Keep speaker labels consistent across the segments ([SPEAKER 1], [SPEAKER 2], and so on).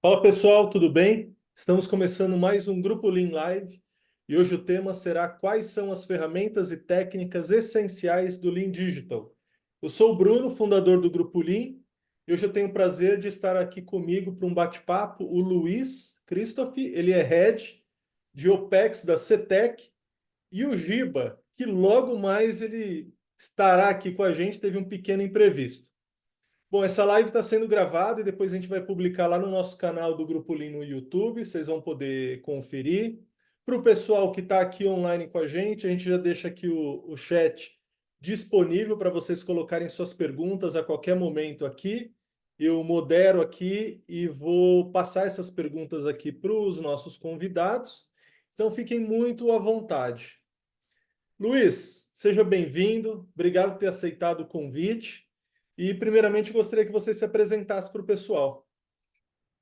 [SPEAKER 1] Fala pessoal, tudo bem? Estamos começando mais um Grupo Lean Live e hoje o tema será quais são as ferramentas e técnicas essenciais do Lean Digital. Eu sou o Bruno, fundador do Grupo Lean, e hoje eu tenho o prazer de estar aqui comigo para um bate-papo o Luiz Christoph, ele é Head de OPEX da CETEC, e o Giba, que logo mais ele estará aqui com a gente, teve um pequeno imprevisto. Bom, essa live está sendo gravada e depois a gente vai publicar lá no nosso canal do Grupo Lean no YouTube, vocês vão poder conferir. Para o pessoal que está aqui online com a gente já deixa aqui o chat disponível para vocês colocarem suas perguntas a qualquer momento aqui. Eu modero aqui e vou passar essas perguntas aqui para os nossos convidados. Então fiquem muito à vontade. Luiz, seja bem-vindo. Obrigado por ter aceitado o convite. E, primeiramente, gostaria que você se apresentasse para o pessoal.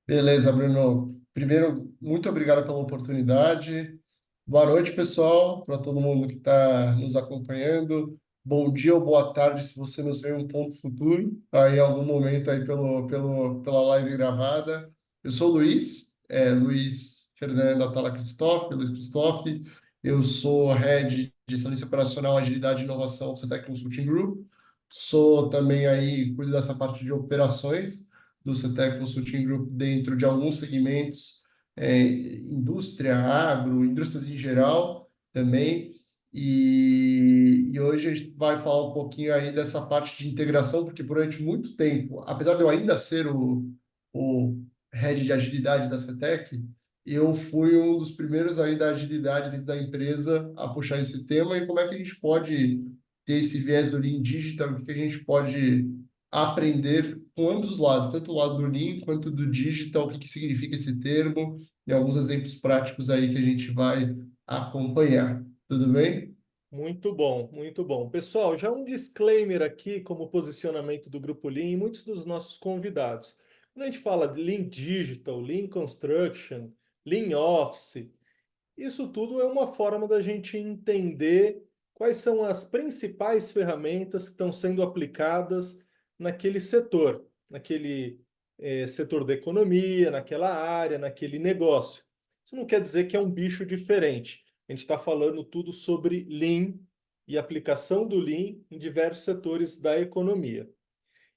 [SPEAKER 2] Beleza, Bruno. Primeiro, muito obrigado pela oportunidade. Boa noite, pessoal, para todo mundo que está nos acompanhando. Bom dia ou boa tarde, se você nos vê em um ponto futuro, aí em algum momento aí pela live gravada. Eu sou o Luiz, Luiz Fernando Atala Christoph, Luiz Christoph. Eu sou Head de Excelência Operacional, Agilidade e Inovação do CETEC Consulting Group. Sou também aí, cuido dessa parte de operações do CETEC Consulting Group dentro de alguns segmentos, indústria, agro, indústrias em geral também. E hoje a gente vai falar um pouquinho aí dessa parte de integração, porque durante muito tempo, apesar de eu ainda ser o head de agilidade da CETEC, eu fui um dos primeiros aí da agilidade dentro da empresa a puxar esse tema e como é que a gente pode ter esse viés do Lean Digital, o que a gente pode aprender com ambos os lados, tanto o lado do Lean quanto do Digital, o que significa esse termo, e alguns exemplos práticos aí que a gente vai acompanhar. Tudo bem?
[SPEAKER 1] Muito bom, muito bom. Pessoal, já um disclaimer aqui como posicionamento do Grupo Lean e muitos dos nossos convidados. Quando a gente fala de Lean Digital, Lean Construction, Lean Office, isso tudo é uma forma da gente entender quais são as principais ferramentas que estão sendo aplicadas naquele setor, naquele setor da economia, naquela área, naquele negócio. Isso não quer dizer que é um bicho diferente. A gente está falando tudo sobre Lean e aplicação do Lean em diversos setores da economia.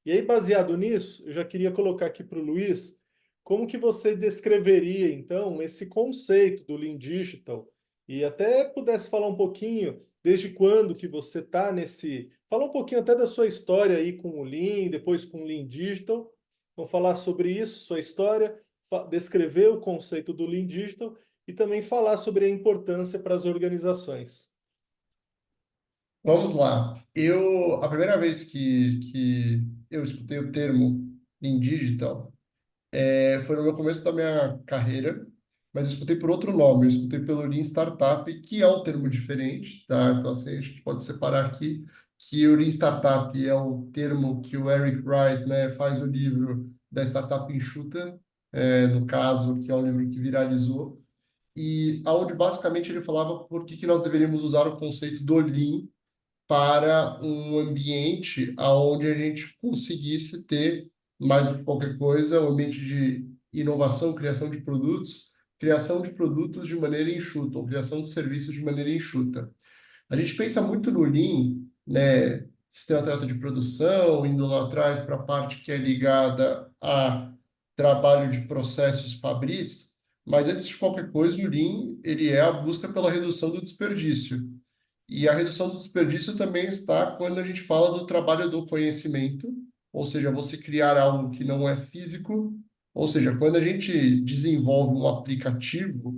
[SPEAKER 1] E aí, baseado nisso, eu já queria colocar aqui para o Luiz como que você descreveria, então, esse conceito do Lean Digital e até pudesse falar um pouquinho desde quando que você está nesse... Falar um pouquinho até da sua história aí com o Lean, depois com o Lean Digital. Então, falar sobre isso, sua história, descrever o conceito do Lean Digital e também falar sobre a importância para as organizações.
[SPEAKER 2] Vamos lá. A primeira vez que eu escutei o termo Lean Digital foi no meu começo da minha carreira, mas eu escutei por outro nome, eu escutei pelo Lean Startup, que é um termo diferente, tá? Então, assim, a gente pode separar aqui que o Lean Startup é o termo que o Eric Rice, né, faz o livro da Startup Enxuta, no caso, que é um livro que viralizou, e aonde basicamente ele falava por que nós deveríamos usar o conceito do Lean para um ambiente onde a gente conseguisse ter, mais do que qualquer coisa, um ambiente de inovação, criação de produtos de maneira enxuta, ou criação de serviços de maneira enxuta. A gente pensa muito no Lean, né, sistema teórico de produção, indo lá atrás para a parte que é ligada a trabalho de processos fabris, mas antes de qualquer coisa, o Lean, ele é a busca pela redução do desperdício. E a redução do desperdício também está quando a gente fala do trabalho do conhecimento, ou seja, você criar algo que não é físico, ou seja, quando a gente desenvolve um aplicativo,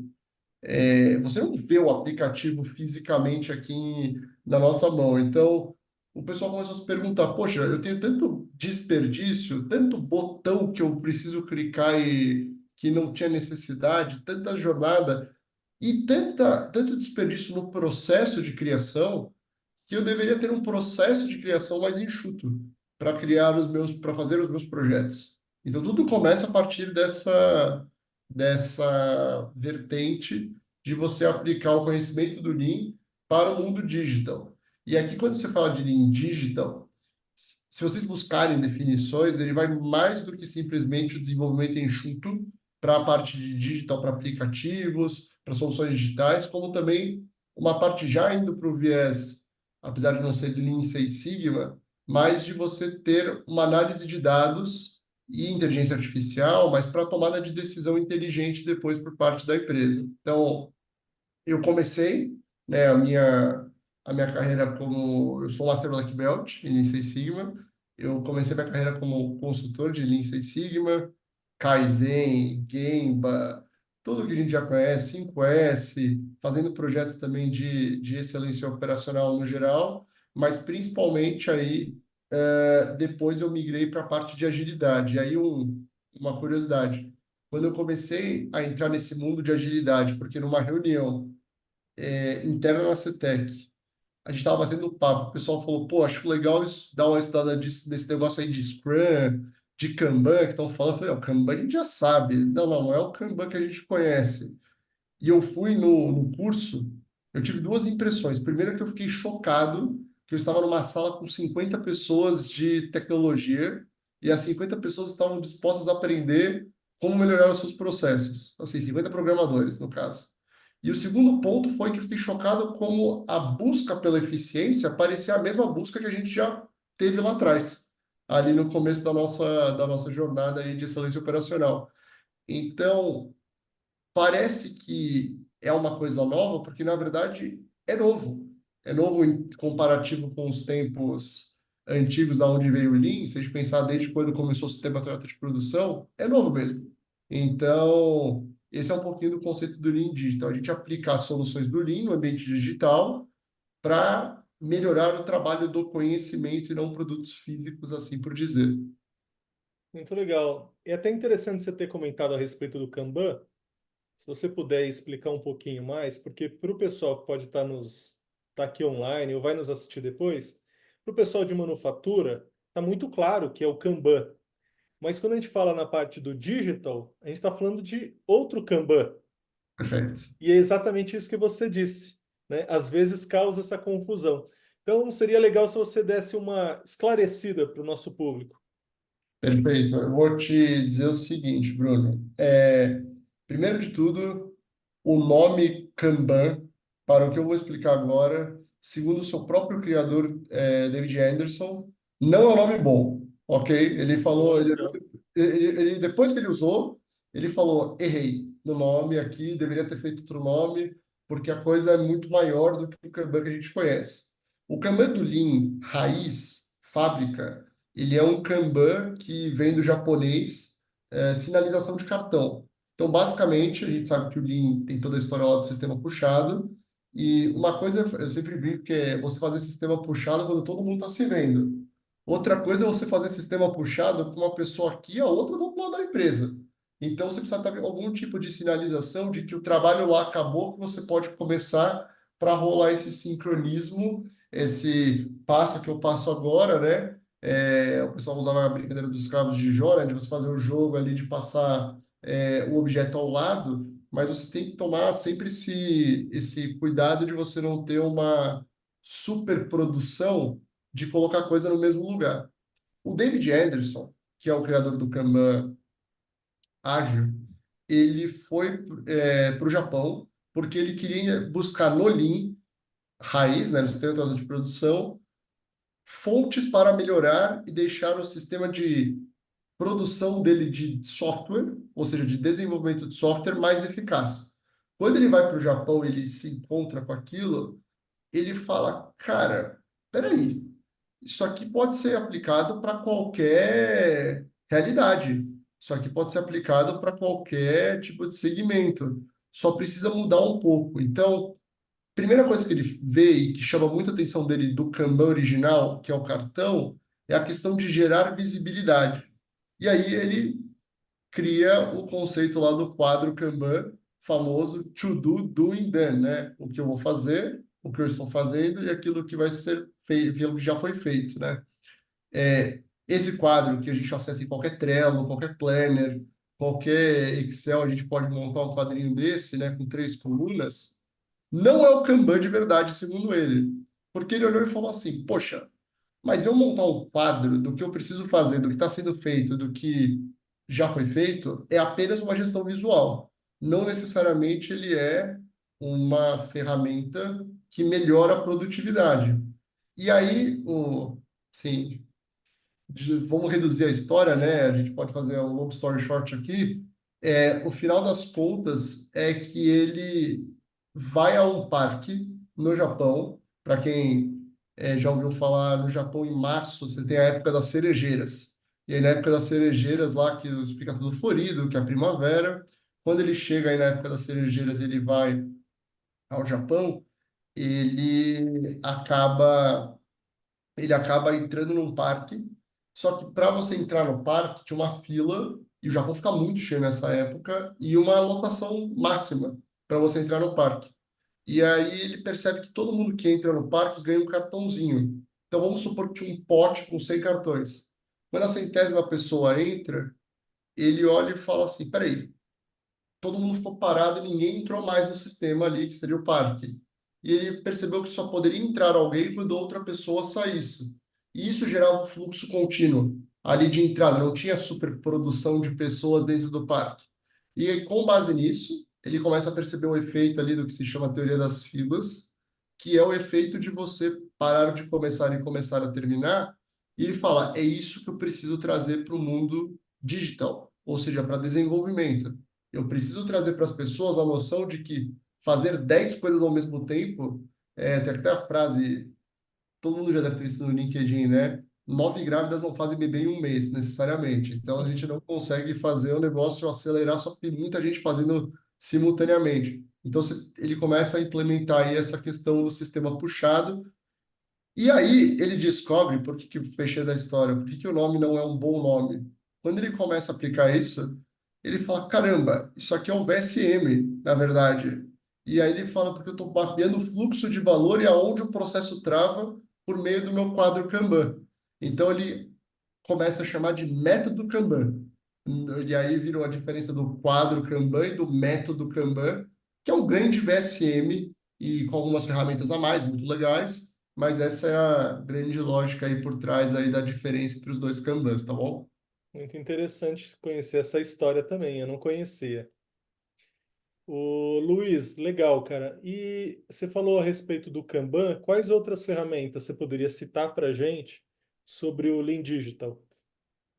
[SPEAKER 2] você não vê o aplicativo fisicamente aqui na nossa mão. Então, o pessoal começa a se perguntar: poxa, eu tenho tanto desperdício, tanto botão que eu preciso clicar e que não tinha necessidade, tanta jornada e tanto desperdício no processo de criação que eu deveria ter um processo de criação mais enxuto para fazer os meus projetos. Então tudo começa a partir dessa vertente de você aplicar o conhecimento do Lean para o mundo digital. E aqui quando você fala de Lean digital, se vocês buscarem definições, ele vai mais do que simplesmente o desenvolvimento enxuto, para a parte de digital, para aplicativos, para soluções digitais, como também uma parte já indo para o viés, apesar de não ser Lean Six Sigma, mas de você ter uma análise de dados e inteligência artificial, mas para tomada de decisão inteligente depois por parte da empresa. Então, eu comecei, né, a minha carreira como eu sou Master Black Belt em Lean Six Sigma. Eu comecei minha carreira como consultor de Lean Six Sigma, Kaizen, Gemba, tudo que a gente já conhece, 5S, fazendo projetos também de excelência operacional no geral, mas principalmente aí depois eu migrei para a parte de agilidade. E aí uma curiosidade, quando eu comecei a entrar nesse mundo de agilidade, porque numa reunião interna na CETEC. A gente estava batendo um papo, o pessoal falou, pô, acho legal isso, dar uma estudada nesse negócio aí de Scrum, de Kanban, que estão falando. Eu falei, o Kanban a gente já sabe. Não, não, não é o Kanban que a gente conhece. E eu fui no curso, eu tive duas impressões. Primeiro que eu fiquei chocado, que eu estava numa sala com 50 pessoas de tecnologia, e as 50 pessoas estavam dispostas a aprender como melhorar os seus processos. Assim, 50 programadores, no caso. E o segundo ponto foi que eu fiquei chocado como a busca pela eficiência parecia a mesma busca que a gente já teve lá atrás, ali no começo da nossa jornada aí de excelência operacional. Então, parece que é uma coisa nova, porque na verdade é novo. É novo em comparativo com os tempos antigos, da onde veio o Lean. Se a gente pensar desde quando começou o sistema Toyota de produção, é novo mesmo. Então, esse é um pouquinho do conceito do Lean Digital. A gente aplica as soluções do Lean no ambiente digital para melhorar o trabalho do conhecimento e não produtos físicos, assim por dizer.
[SPEAKER 1] Muito legal. É até interessante você ter comentado a respeito do Kanban. Se você puder explicar um pouquinho mais, porque para o pessoal que pode tá aqui online ou vai nos assistir depois, para o pessoal de manufatura, está muito claro que é o Kanban. Mas quando a gente fala na parte do digital, a gente está falando de outro Kanban.
[SPEAKER 2] Perfeito.
[SPEAKER 1] E é exatamente isso que você disse, né? Às vezes causa essa confusão. Então, seria legal se você desse uma esclarecida para o nosso público.
[SPEAKER 2] Perfeito. Eu vou te dizer o seguinte, Bruno. Primeiro de tudo, o nome Kanban, para o que eu vou explicar agora, segundo o seu próprio criador, David Anderson, não é um nome bom, ok? Ele falou,
[SPEAKER 1] Olha só.
[SPEAKER 2] depois que ele usou, ele falou, errei no nome aqui, deveria ter feito outro nome, porque a coisa é muito maior do que o Kanban que a gente conhece. O Kanban do Lean, raiz, fábrica, ele é um Kanban que vem do japonês, sinalização de cartão. Então, basicamente, a gente sabe que o Lean tem toda a história lá do sistema puxado, e uma coisa, eu sempre brinco que é você fazer sistema puxado quando todo mundo está se vendo. Outra coisa é você fazer sistema puxado com uma pessoa aqui e a outra do outro lado da empresa. Então, você precisa ter algum tipo de sinalização de que o trabalho lá acabou, que você pode começar para rolar esse sincronismo, esse passo que eu passo agora, né? O pessoal usava a brincadeira dos cabos de Jó, né? De você fazer o jogo ali, de passar o objeto ao lado, mas você tem que tomar sempre esse cuidado de você não ter uma superprodução de colocar coisa no mesmo lugar. O David Anderson, que é o criador do Kanban ágil, ele foi para o Japão porque ele queria buscar no Lean, raiz, né, no sistema de produção, fontes para melhorar e deixar o sistema de produção dele de software, ou seja, de desenvolvimento de software mais eficaz. Quando ele vai para o Japão, ele se encontra com aquilo, ele fala, cara, peraí, isso aqui pode ser aplicado para qualquer realidade. Isso aqui pode ser aplicado para qualquer tipo de segmento. Só precisa mudar um pouco. Então, primeira coisa que ele vê e que chama muita atenção dele do Kanban original, que é o cartão, é a questão de gerar visibilidade. E aí ele cria o conceito lá do quadro Kanban, famoso to do, doing, done, né? O que eu vou fazer, o que eu estou fazendo e aquilo que vai ser feito, aquilo que já foi feito, né? Esse quadro que a gente acessa em qualquer Trello, qualquer Planner, qualquer Excel, a gente pode montar um quadrinho desse, né, com 3 colunas, não é o Kanban de verdade, segundo ele. Porque ele olhou e falou assim, poxa, mas eu montar um quadro do que eu preciso fazer, do que está sendo feito, do que já foi feito, é apenas uma gestão visual. Não necessariamente ele é uma ferramenta que melhora a produtividade. E aí, sim, vamos reduzir a história, né? A gente pode fazer um long story short aqui. O final das contas é que ele vai a um parque no Japão. Para quem já ouviu falar, no Japão, em março, você tem a época das cerejeiras. E aí, na época das cerejeiras, lá que fica tudo florido, que é a primavera, quando ele chega aí na época das cerejeiras, ele vai ao Japão, ele acaba ele acaba entrando num parque. Só que para você entrar no parque, tinha uma fila, e o Japão fica muito cheio nessa época, e uma lotação máxima para você entrar no parque. E aí ele percebe que todo mundo que entra no parque ganha um cartãozinho. Então vamos supor que tinha um pote com 100 cartões. Quando a centésima pessoa entra, ele olha e fala assim: peraí, todo mundo ficou parado e ninguém entrou mais no sistema ali, que seria o parque. E ele percebeu que só poderia entrar alguém quando outra pessoa saísse. E isso gerava um fluxo contínuo ali de entrada, não tinha superprodução de pessoas dentro do parque. E aí, com base nisso, ele começa a perceber um efeito ali do que se chama a teoria das filas, que é o efeito de você parar de começar e começar a terminar. E ele fala: é isso que eu preciso trazer para o mundo digital, ou seja, para desenvolvimento. Eu preciso trazer para as pessoas a noção de que fazer 10 coisas ao mesmo tempo, tem até a frase, todo mundo já deve ter visto no LinkedIn, né? 9 grávidas não fazem bebê em um mês, necessariamente. Então, a gente não consegue fazer o negócio acelerar, só que tem muita gente fazendo simultaneamente. Então, ele começa a implementar aí essa questão do sistema puxado, e aí ele descobre por que que o fechei da história, por que que o nome não é um bom nome. Quando ele começa a aplicar isso, ele fala: caramba, isso aqui é um VSM, na verdade. E aí ele fala: porque eu estou mapeando o fluxo de valor e aonde o processo trava por meio do meu quadro Kanban. Então ele começa a chamar de método Kanban. E aí virou a diferença do quadro Kanban e do método Kanban, que é um grande VSM e com algumas ferramentas a mais, muito legais, mas essa é a grande lógica aí por trás aí da diferença entre os dois Kanbans, tá bom?
[SPEAKER 1] Muito interessante conhecer essa história também, eu não conhecia. O Luiz, legal, cara. E você falou a respeito do Kanban, quais outras ferramentas você poderia citar para a gente sobre o Lean Digital?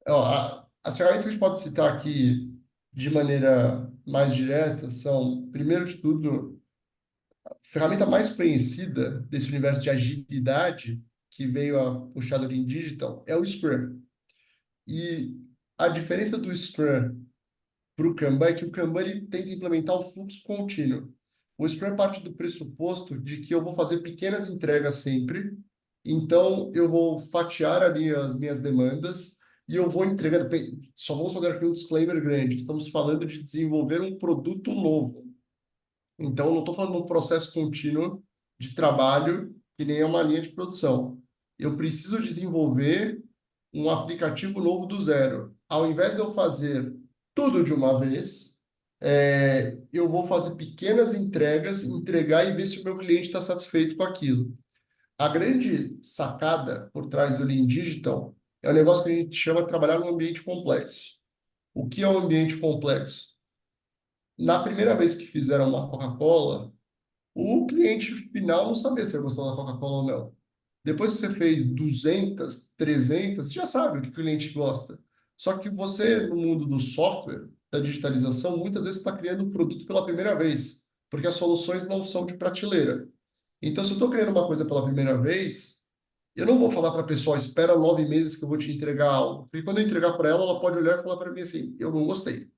[SPEAKER 2] Ó, as ferramentas que a gente pode citar aqui de maneira mais direta são, primeiro de tudo, a ferramenta mais conhecida desse universo de agilidade que veio a puxar do Lean Digital é o Scrum. E a diferença do Scrum para o Kanban é que o Kanban ele tenta implementar o fluxo contínuo. O Scrum parte do pressuposto de que eu vou fazer pequenas entregas sempre, então eu vou fatiar ali as minhas demandas e eu vou entregar. Só vamos fazer aqui um disclaimer grande: estamos falando de desenvolver um produto novo. Então, eu não estou falando de um processo contínuo de trabalho que nem é uma linha de produção. Eu preciso desenvolver um aplicativo novo do zero. Ao invés de eu fazer tudo de uma vez, eu vou fazer pequenas entregas, entregar e ver se o meu cliente está satisfeito com aquilo. A grande sacada por trás do Lean Digital é um negócio que a gente chama de trabalhar num ambiente complexo. O que é um ambiente complexo? Na primeira vez que fizeram uma Coca-Cola, o cliente final não sabia se ele gostou da Coca-Cola ou não. Depois que você fez 200, 300, você já sabe o que o cliente gosta. Só que você, no mundo do software, da digitalização, muitas vezes está criando um produto pela primeira vez, porque as soluções não são de prateleira. Então, se eu estou criando uma coisa pela primeira vez, eu não vou falar para a pessoa: espera 9 meses que eu vou te entregar algo. Porque quando eu entregar para ela, ela pode olhar e falar para mim assim: eu não gostei.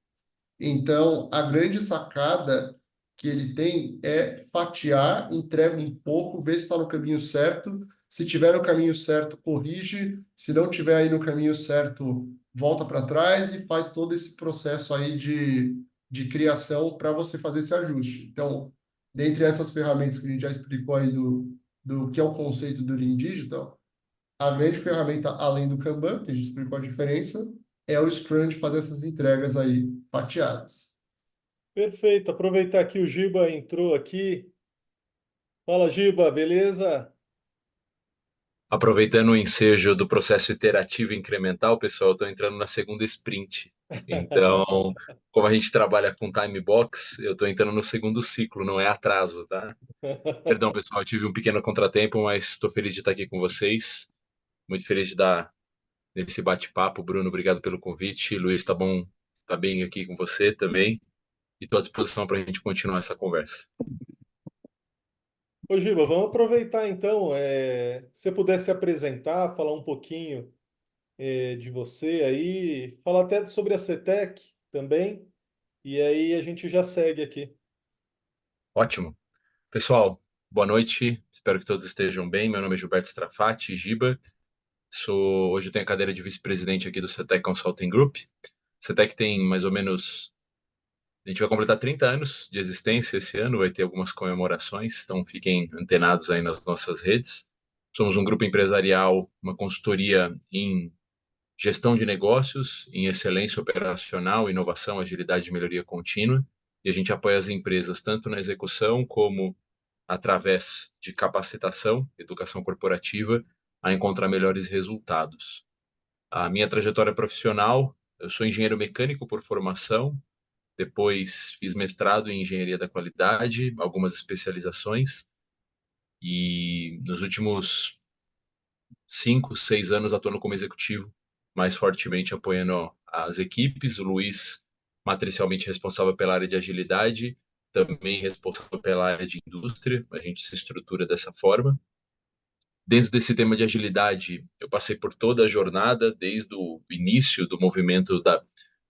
[SPEAKER 2] Então, a grande sacada que ele tem é fatiar, entrega um pouco, ver se está no caminho certo. Se tiver no caminho certo, corrige. Se não tiver aí no caminho certo, volta para trás e faz todo esse processo aí de criação para você fazer esse ajuste. Então, dentre essas ferramentas que a gente já explicou aí do que é o conceito do Lean Digital, a grande ferramenta, além do Kanban, que a gente explicou a diferença, é o Scrum de fazer essas entregas aí fatiadas.
[SPEAKER 1] Perfeito, aproveitar que o Giba entrou aqui. Fala, Giba, beleza?
[SPEAKER 3] Aproveitando o ensejo do processo iterativo incremental, pessoal, estou entrando na segunda sprint. Então, como a gente trabalha com time box, eu estou entrando no segundo ciclo, não é atraso, tá? Perdão, pessoal, eu tive um pequeno contratempo, mas estou feliz de estar aqui com vocês. Muito feliz de dar esse bate-papo. Bruno, obrigado pelo convite. Luiz, tá bom? Tá bem aqui com você também. E estou à disposição para a gente continuar essa conversa.
[SPEAKER 1] Ô, Giba, vamos aproveitar então. Se você pudesse se apresentar, falar um pouquinho de você aí, falar até sobre a CETEC também, e aí a gente já segue aqui.
[SPEAKER 3] Ótimo. Pessoal, boa noite. Espero que todos estejam bem. Meu nome é Gilberto Strafati, Giba. Hoje eu tenho a cadeira de vice-presidente aqui do CETEC Consulting Group. CETEC tem mais ou menos. A gente vai completar 30 anos de existência esse ano, vai ter algumas comemorações, então fiquem antenados aí nas nossas redes. Somos um grupo empresarial, uma consultoria em gestão de negócios, em excelência operacional, inovação, agilidade e melhoria contínua. E a gente apoia as empresas tanto na execução como através de capacitação, educação corporativa, a encontrar melhores resultados. A minha trajetória profissional, eu sou engenheiro mecânico por formação, depois fiz mestrado em engenharia da qualidade, algumas especializações, e nos últimos 5, 6 anos atuando como executivo, mais fortemente apoiando as equipes. O Luiz, matricialmente responsável pela área de agilidade, também responsável pela área de indústria, a gente se estrutura dessa forma. Dentro desse tema de agilidade, eu passei por toda a jornada, desde o início do movimento da.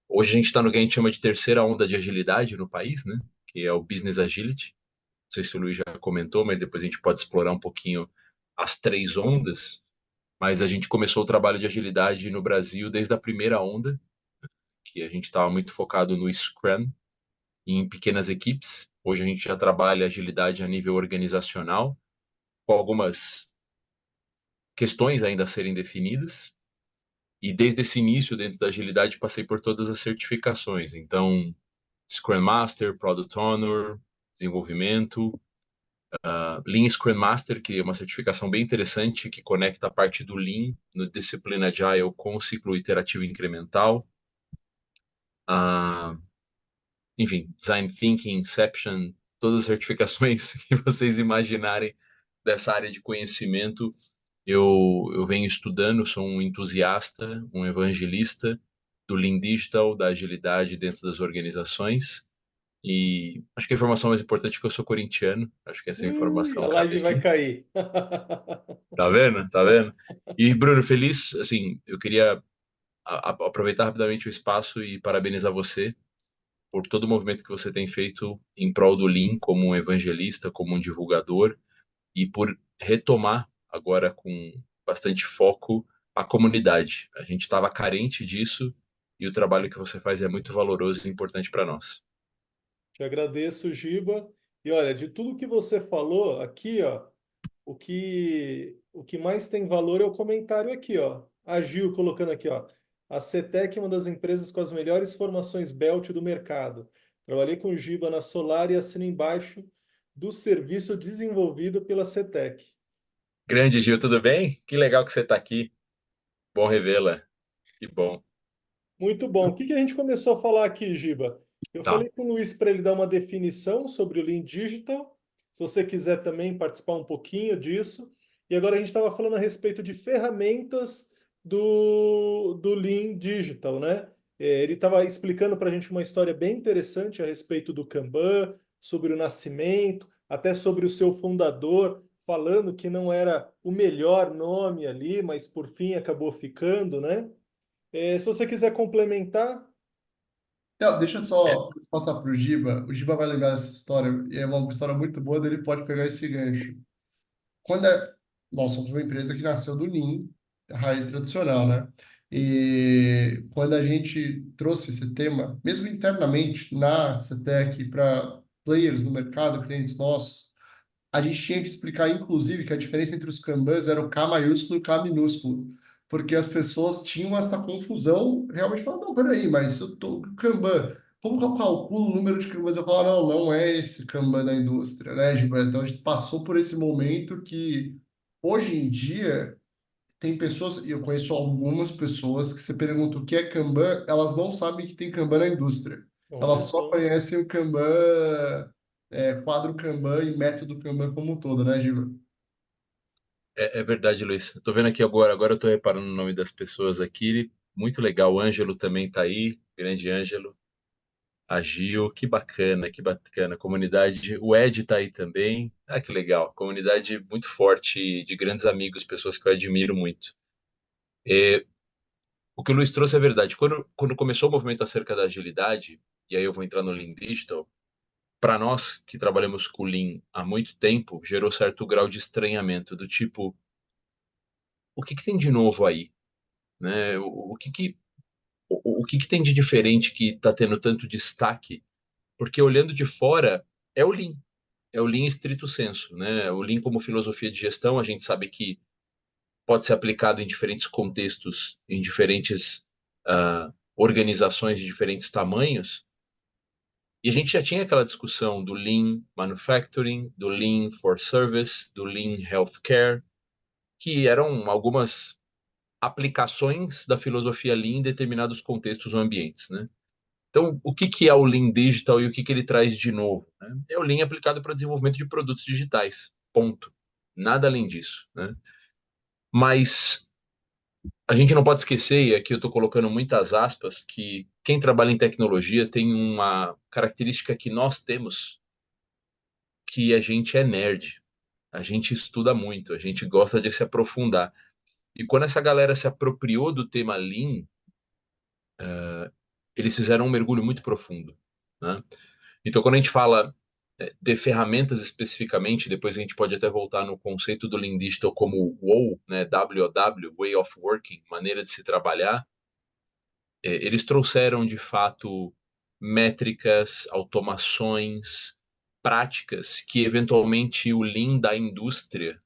[SPEAKER 3] Hoje a gente está no que a gente chama de terceira onda de agilidade no país, né? Que é o Business Agility. Não sei se o Luiz já comentou, mas depois a gente pode explorar um pouquinho as três ondas. Mas a gente começou o trabalho de agilidade no Brasil desde a primeira onda, que a gente estava muito focado no Scrum, em pequenas equipes. Hoje a gente já trabalha agilidade a nível organizacional, com algumas questões ainda a serem definidas. E desde esse início, dentro da agilidade, passei por todas as certificações. Então, Scrum Master, Product Owner, desenvolvimento, Lean Scrum Master, que é uma certificação bem interessante que conecta a parte do Lean no disciplina Agile com o ciclo iterativo incremental. Uh, Enfim, Design Thinking, Inception, todas as certificações que vocês imaginarem dessa área de conhecimento, eu venho estudando, sou um entusiasta, um evangelista do Lean Digital, da agilidade dentro das organizações. E acho que a informação mais importante é que eu sou corintiano. Acho que essa
[SPEAKER 1] Ih,
[SPEAKER 3] informação
[SPEAKER 1] a
[SPEAKER 3] cabe
[SPEAKER 1] live vai
[SPEAKER 3] aqui.
[SPEAKER 1] cair.
[SPEAKER 3] Tá vendo? Tá vendo? E, Bruno, feliz, assim, eu queria aproveitar rapidamente o espaço e parabenizar você por todo o movimento que você tem feito em prol do Lean, como um evangelista, como um divulgador, e por retomar agora com bastante foco a comunidade. A gente estava carente disso e o trabalho que você faz é muito valoroso e importante para nós.
[SPEAKER 1] Te agradeço, Giba. E olha, de tudo que você falou aqui, ó, o que mais tem valor é o comentário aqui, ó. A Gil colocando aqui, ó. A CETEC é uma das empresas com as melhores formações Belt do mercado. Trabalhei com o Giba na Solar e assino embaixo do serviço desenvolvido pela CETEC.
[SPEAKER 3] Grande Gil, tudo bem? Que legal que você está aqui. Bom revê-la. Que bom.
[SPEAKER 1] Muito bom. O que que a gente começou a falar aqui, Giba? Eu
[SPEAKER 3] Tá.
[SPEAKER 1] falei com o Luiz para ele dar uma definição sobre o Lean Digital. Se você quiser também participar um pouquinho disso. E agora a gente estava falando a respeito de ferramentas do Lean Digital, né? Ele estava explicando para a gente uma história bem interessante a respeito do Kanban, sobre o nascimento, até sobre o seu fundador, falando que não era o melhor nome ali, mas por fim acabou ficando, né? Se você quiser complementar,
[SPEAKER 2] Não, deixa eu
[SPEAKER 3] É,
[SPEAKER 2] só passar para o Giba. O Giba vai lembrar dessa história, e é uma história muito boa, daí ele pode pegar esse gancho. Quando nós somos uma empresa que nasceu do Lean, a raiz tradicional, né? E quando a gente trouxe esse tema, mesmo internamente na CETEC, para players no mercado, clientes nossos, a gente tinha que explicar, inclusive, que a diferença entre os Kanbans era o K maiúsculo e o K minúsculo, porque as pessoas tinham essa confusão, realmente falando, não, peraí, mas eu tô Kanban, como que eu calculo o número de Kanbans? Eu falo, não, não é esse Kanban da indústria, né, Gilberto? Então, a gente passou por esse momento que, hoje em dia, tem pessoas, e eu conheço algumas pessoas que você pergunta o que é Kanban, elas não sabem que tem Kanban na indústria. Elas
[SPEAKER 1] Olha
[SPEAKER 2] só
[SPEAKER 1] só.
[SPEAKER 2] conhecem o Kanban, quadro Kanban e método Kanban como um todo, né, Giba?
[SPEAKER 3] É verdade, Luiz. Tô vendo aqui agora eu tô reparando o nome das pessoas aqui. Muito legal. O Ângelo também tá aí. Grande Ângelo. A Gil, que bacana, que bacana. Comunidade. O Ed tá aí também. Ah, que legal. Comunidade muito forte, de grandes amigos, pessoas que eu admiro muito. O que o Luiz trouxe é verdade. Quando começou o movimento acerca da agilidade, e aí eu vou entrar no Lean Digital, para nós que trabalhamos com Lean há muito tempo, gerou certo grau de estranhamento, do tipo, o que que tem de novo aí? Né? O que que tem de diferente que está tendo tanto destaque? Porque olhando de fora, é o Lean. É o Lean estrito sensu, né? O Lean como filosofia de gestão, a gente sabe que pode ser aplicado em diferentes contextos, em diferentes organizações de diferentes tamanhos. E a gente já tinha aquela discussão do Lean Manufacturing, do Lean for Service, do Lean Healthcare, que eram algumas aplicações da filosofia Lean em determinados contextos ou ambientes, né? Então, o que que é o Lean Digital e o que que ele traz de novo, né? É o Lean aplicado para o desenvolvimento de produtos digitais, ponto. Nada além disso, né? Mas a gente não pode esquecer, e aqui eu estou colocando muitas aspas, que quem trabalha em tecnologia tem uma característica que nós temos, que a gente é nerd. A gente estuda muito, a gente gosta de se aprofundar. E quando essa galera se apropriou do tema Lean, eles fizeram um mergulho muito profundo, né? Então, quando a gente fala de ferramentas especificamente, depois a gente pode até voltar no conceito do Lean Digital como WOW, né? WOW, Way of Working, maneira de se trabalhar. Eles trouxeram, de fato, métricas, automações, práticas que, eventualmente, o Lean da indústria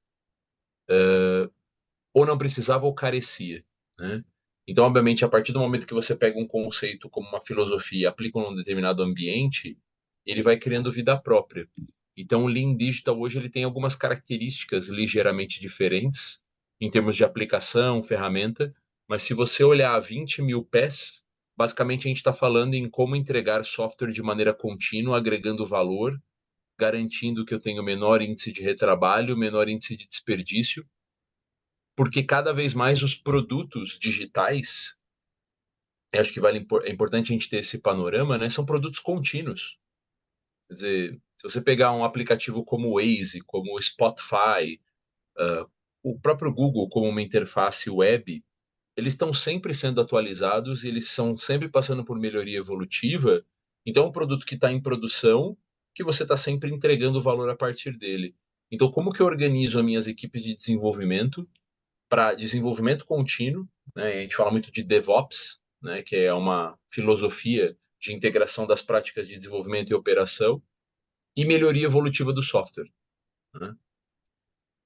[SPEAKER 3] ou não precisava ou carecia, né? Então, obviamente, a partir do momento que você pega um conceito como uma filosofia e aplica num determinado ambiente, ele vai criando vida própria. Então, o Lean Digital hoje ele tem algumas características ligeiramente diferentes em termos de aplicação, ferramenta, mas se você olhar 20 mil pés, basicamente a gente está falando em como entregar software de maneira contínua, agregando valor, garantindo que eu tenho menor índice de retrabalho, menor índice de desperdício, porque cada vez mais os produtos digitais, eu acho que é importante a gente ter esse panorama, né? São produtos contínuos. Quer dizer, se você pegar um aplicativo como o Waze, como o Spotify, o próprio Google como uma interface web, eles estão sempre sendo atualizados e eles são sempre passando por melhoria evolutiva. Então, é um produto que está em produção, que você está sempre entregando valor a partir dele. Então, como que eu organizo as minhas equipes de desenvolvimento para desenvolvimento contínuo, né? A gente fala muito de DevOps, né? Que é uma filosofia de integração das práticas de desenvolvimento e operação, e melhoria evolutiva do software, né?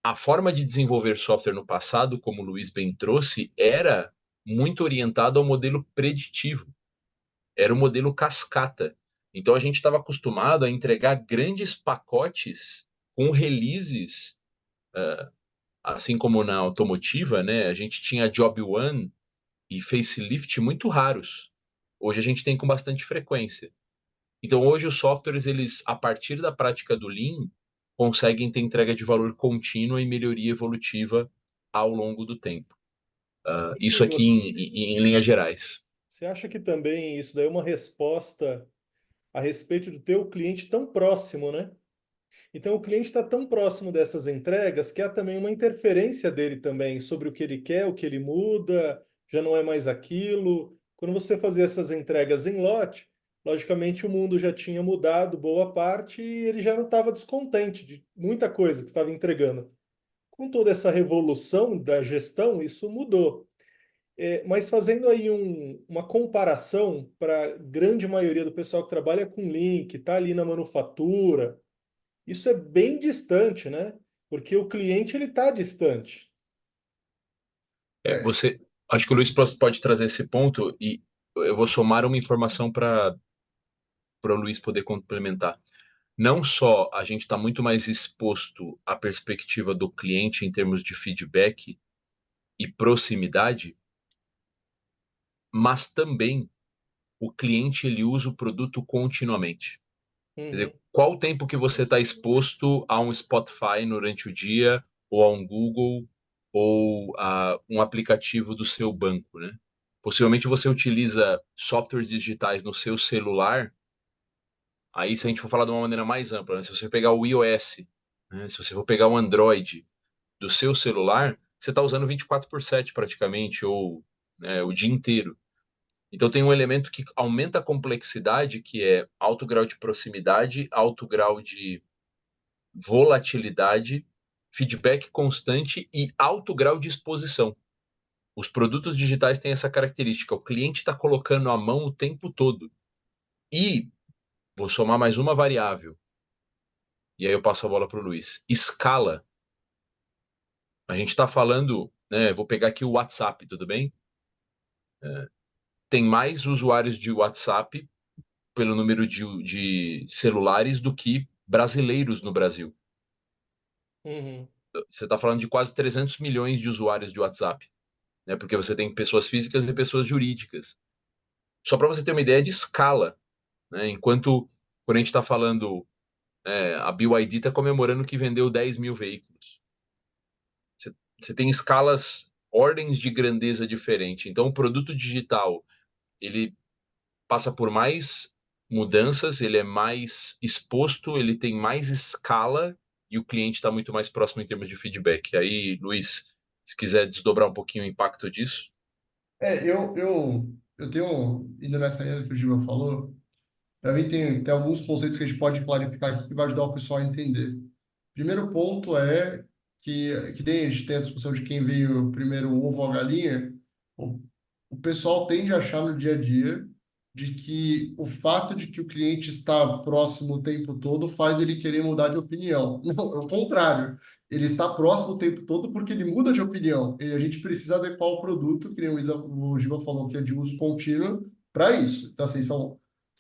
[SPEAKER 3] A forma de desenvolver software no passado, como o Luiz bem trouxe, era muito orientado ao modelo preditivo, era o modelo cascata. Então a gente estava acostumado a entregar grandes pacotes com releases, assim como na automotiva, né? A gente tinha Job One e facelift muito raros. Hoje a gente tem com bastante frequência. Então hoje os softwares, eles, a partir da prática do Lean, conseguem ter entrega de valor contínua e melhoria evolutiva ao longo do tempo.
[SPEAKER 1] E
[SPEAKER 3] Isso aqui em linhas gerais.
[SPEAKER 1] você acha que também isso daí é uma resposta a respeito do teu cliente tão próximo, né? Então o cliente está tão próximo dessas entregas que há também uma interferência dele também sobre o que ele quer, o que ele muda, já não é mais aquilo. Quando você fazia essas entregas em lote, logicamente o mundo já tinha mudado boa parte e ele já não estava descontente de muita coisa que estava entregando. Com toda essa revolução da gestão, isso mudou. Mas fazendo aí uma comparação para a grande maioria do pessoal que trabalha com Lean, que está ali na manufatura, isso é bem distante, né? Porque o cliente ele está distante.
[SPEAKER 2] É,
[SPEAKER 3] Você, acho que o Luiz pode trazer esse ponto e eu vou somar uma informação para o Luiz poder complementar. Não só a gente está muito mais exposto à perspectiva do cliente em termos de feedback, e proximidade, mas também o cliente ele usa o produto continuamente. Quer
[SPEAKER 1] Uhum.
[SPEAKER 3] dizer, qual o tempo que você está exposto a um Spotify durante o dia, ou a um Google, ou a um aplicativo do seu banco, né? Possivelmente você utiliza softwares digitais no seu celular. Aí, se a gente for falar de uma maneira mais ampla, né? Se você pegar o iOS, né? Se você for pegar o Android do seu celular, você está usando 24/7 praticamente, ou né, o dia inteiro. Então tem um elemento que aumenta a complexidade, que é alto grau de proximidade, alto grau de volatilidade, feedback constante e alto grau de exposição. Os produtos digitais têm essa característica, o cliente está colocando a mão o tempo todo. E vou somar mais uma variável, e aí eu passo a bola para o Luiz. Escala. A gente está falando, né, vou pegar aqui o WhatsApp, tudo bem? Tem mais usuários de WhatsApp pelo número de celulares do que brasileiros no Brasil.
[SPEAKER 1] Uhum.
[SPEAKER 3] Você está falando de quase 300 milhões de usuários de WhatsApp, né? Porque você tem pessoas físicas e pessoas jurídicas. Só para você ter uma ideia de escala, né? Enquanto, quando a gente está falando, a BYD está comemorando que vendeu 10 mil veículos. Você tem escalas, ordens de grandeza diferente. Então, o produto digital, ele passa por mais mudanças, ele é mais exposto, ele tem mais escala e o cliente está muito mais próximo em termos de feedback. Aí, Luiz, se quiser desdobrar um pouquinho o impacto disso.
[SPEAKER 2] Eu tenho, indo nessa linha do que o Giba falou, para mim tem alguns conceitos que a gente pode clarificar aqui que vai ajudar o pessoal a entender. Primeiro ponto é que nem a gente tem a discussão de quem veio primeiro, o ovo ou a galinha, o, o pessoal tende a achar no dia a dia de que o fato de que o cliente está próximo o tempo todo faz ele querer mudar de opinião. Não, é o contrário. Ele está próximo o tempo todo porque ele muda de opinião. E a gente precisa adequar o produto, que nem o Giba falou, que é de uso contínuo, para isso. Então, assim,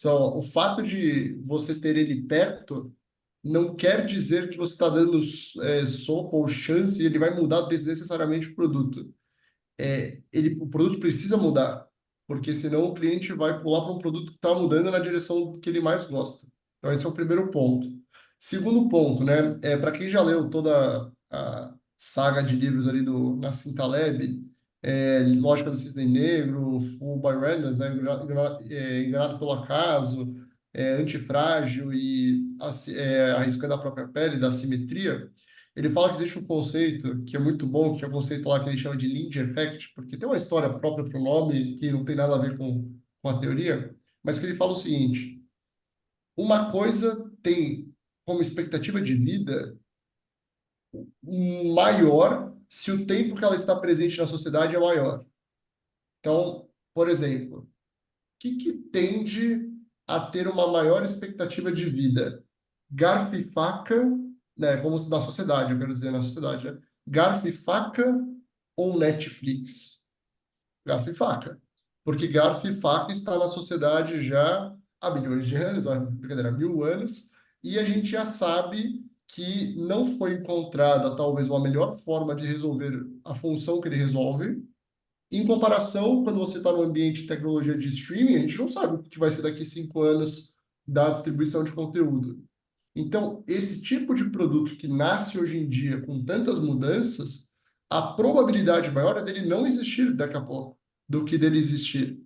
[SPEAKER 2] o fato de você ter ele perto não quer dizer que você está dando sopa ou chance e ele vai mudar desnecessariamente o produto. O produto precisa mudar, porque senão o cliente vai pular para um produto que está mudando na direção que ele mais gosta. Então, esse é o primeiro ponto. Segundo ponto, né? Para quem já leu toda a saga de livros ali do Nassim Taleb, Lógica do Cisne Negro, Fool by Randomness, né? Enganado pelo Acaso, Antifrágil e Arriscando a Própria Pele, da Simetria, ele fala que existe um conceito que é muito bom, que é o conceito lá que ele chama de Lindy Effect, porque tem uma história própria para o nome que não tem nada a ver com a teoria, mas que ele fala o seguinte: uma coisa tem como expectativa de vida maior se o tempo que ela está presente na sociedade é maior. Então, por exemplo, o que tende a ter uma maior expectativa de vida? Garfo e faca, né, como na sociedade, eu quero dizer, na sociedade, né? Garfo e faca ou Netflix? Garfo e faca. Porque garfo e faca está na sociedade já há milhões de anos, ó, brincadeira, há 1000 anos, e a gente já sabe que não foi encontrada talvez uma melhor forma de resolver a função que ele resolve. Em comparação, quando você está no ambiente de tecnologia de streaming, a gente não sabe o que vai ser daqui a 5 anos da distribuição de conteúdo. Então, esse tipo de produto que nasce hoje em dia com tantas mudanças, a probabilidade maior é dele não existir daqui a pouco do que dele existir.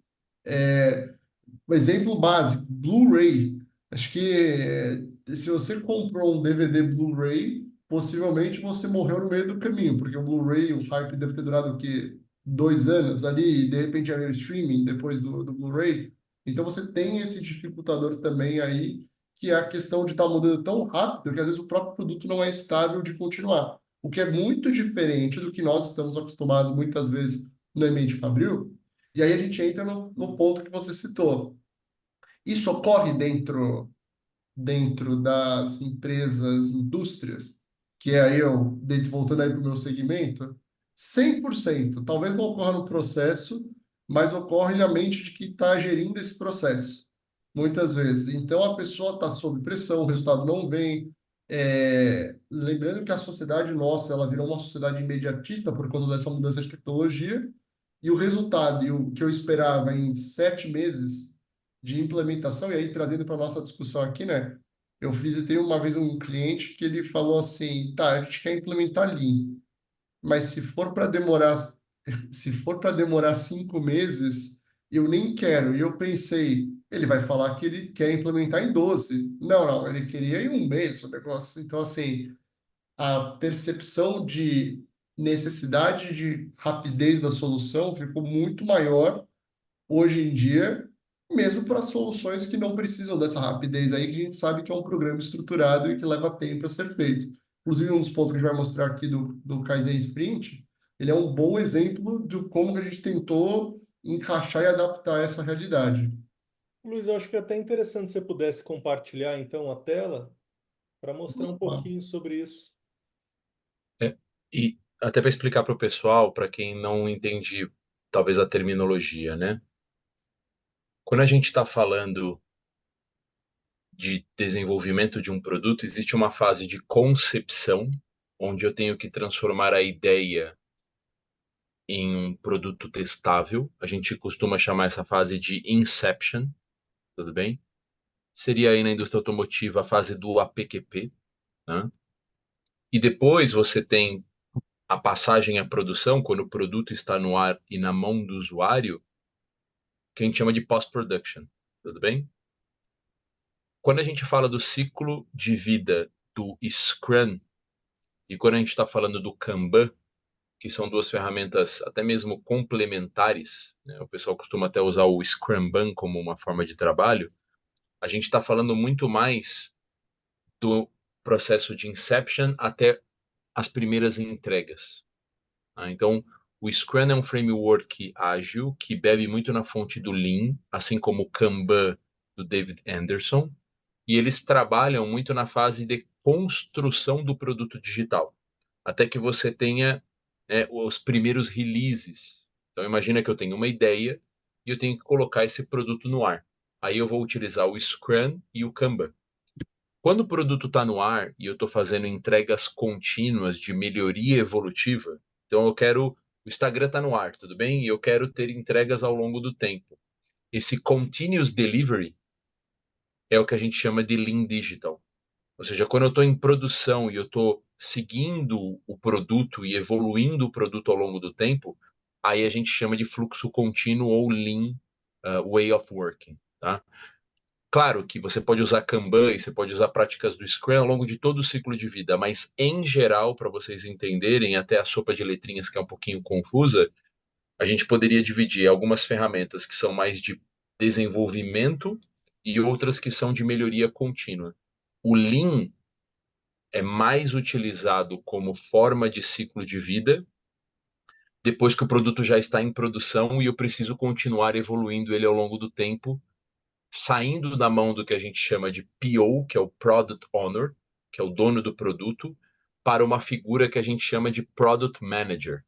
[SPEAKER 2] Um exemplo básico, Blu-ray. Acho que se você comprou um DVD Blu-ray, possivelmente você morreu no meio do caminho, porque o Blu-ray, o hype deve ter durado o quê? 2 anos ali, e de repente já veio o streaming depois do Blu-ray. Então você tem esse dificultador também aí, que é a questão de estar mudando tão rápido que às vezes o próprio produto não é estável de continuar. O que é muito diferente do que nós estamos acostumados muitas vezes no ambiente fabril. E aí a gente entra no ponto que você citou. Isso ocorre dentro das empresas, indústrias, que é aí eu, voltando aí para o meu segmento, 100%. Talvez não ocorra no processo, mas ocorre na mente de quem está gerindo esse processo, muitas vezes. Então, a pessoa está sob pressão, o resultado não vem, lembrando que a sociedade nossa, ela virou uma sociedade imediatista por conta dessa mudança de tecnologia, e o resultado, e o que eu esperava em 7 meses de implementação, e aí trazendo para a nossa discussão aqui, né? Eu visitei uma vez um cliente que ele falou assim, tá, a gente quer implementar Lean, mas se for para demorar 5 meses, eu nem quero. E eu pensei, ele vai falar que ele quer implementar em 12. Não, não, ele queria em um mês o negócio. Então, assim, a percepção de necessidade de rapidez da solução ficou muito maior hoje em dia, mesmo para soluções que não precisam dessa rapidez aí, que a gente sabe que é um programa estruturado e que leva tempo a ser feito. Inclusive, um dos pontos que a gente vai mostrar aqui do Kaizen Sprint, ele é um bom exemplo de como que a gente tentou encaixar e adaptar essa realidade.
[SPEAKER 1] Luiz, eu acho que é até interessante se você pudesse compartilhar então a tela para mostrar um
[SPEAKER 2] Opa.
[SPEAKER 1] pouquinho sobre isso.
[SPEAKER 3] É, e até para explicar para o pessoal, para quem não entende talvez a terminologia, né? Quando a gente está falando de desenvolvimento de um produto, existe uma fase de concepção, onde eu tenho que transformar a ideia em um produto testável. A gente costuma chamar essa fase de inception, tudo bem? Seria aí na indústria automotiva a fase do APQP, né? E depois você tem a passagem à produção, quando o produto está no ar e na mão do usuário, que a gente chama de post-production, tudo bem? Quando a gente fala do ciclo de vida do Scrum e quando a gente está falando do Kanban, que são duas ferramentas até mesmo complementares, né? O pessoal costuma até usar o Scrumban como uma forma de trabalho. A gente está falando muito mais do processo de inception até as primeiras entregas. Tá? Então, o Scrum é um framework ágil que bebe muito na fonte do Lean, assim como o Kanban do David Anderson, e eles trabalham muito na fase de construção do produto digital, até que você tenha, né, os primeiros releases. Então, imagina que eu tenho uma ideia e eu tenho que colocar esse produto no ar. Aí eu vou utilizar o Scrum e o Kanban. Quando o produto está no ar e eu estou fazendo entregas contínuas de melhoria evolutiva, então eu quero. O Instagram está no ar, tudo bem? E eu quero ter entregas ao longo do tempo. Esse continuous delivery é o que a gente chama de Lean Digital. Ou seja, quando eu estou em produção e eu estou seguindo o produto e evoluindo o produto ao longo do tempo, aí a gente chama de fluxo contínuo ou Lean Way of Working. Tá? Claro que você pode usar Kanban e você pode usar práticas do Scrum ao longo de todo o ciclo de vida, mas em geral, para vocês entenderem, até a sopa de letrinhas que é um pouquinho confusa, a gente poderia dividir algumas ferramentas que são mais de desenvolvimento e outras que são de melhoria contínua. O Lean é mais utilizado como forma de ciclo de vida depois que o produto já está em produção e eu preciso continuar evoluindo ele ao longo do tempo, saindo da mão do que a gente chama de PO, que é o Product Owner, que é o dono do produto, para uma figura que a gente chama de Product Manager.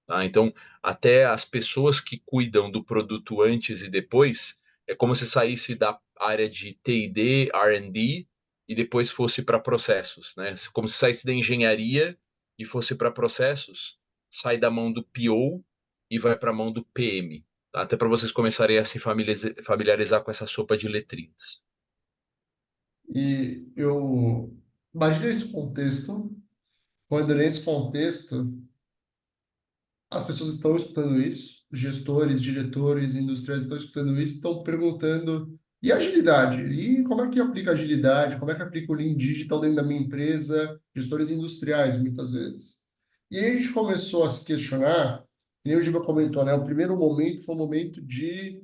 [SPEAKER 3] Tá? Então, até as pessoas que cuidam do produto antes e depois, é como se saísse da área de T&D, R&D, e depois fosse para processos, né? Como se saísse da engenharia e fosse para processos, sai da mão do PO e vai para a mão do PM. Tá? Até para vocês começarem a se familiarizar com essa sopa de letrinhas.
[SPEAKER 2] E eu imagino esse contexto, quando nesse contexto as pessoas estão escutando isso, gestores, diretores, industriais estão escutando isso, estão perguntando, e agilidade? E como é que aplica agilidade? Como é que aplica o Lean Digital dentro da minha empresa? Gestores industriais, muitas vezes. E aí a gente começou a se questionar, e nem o Giba comentou, né? O primeiro momento foi um momento de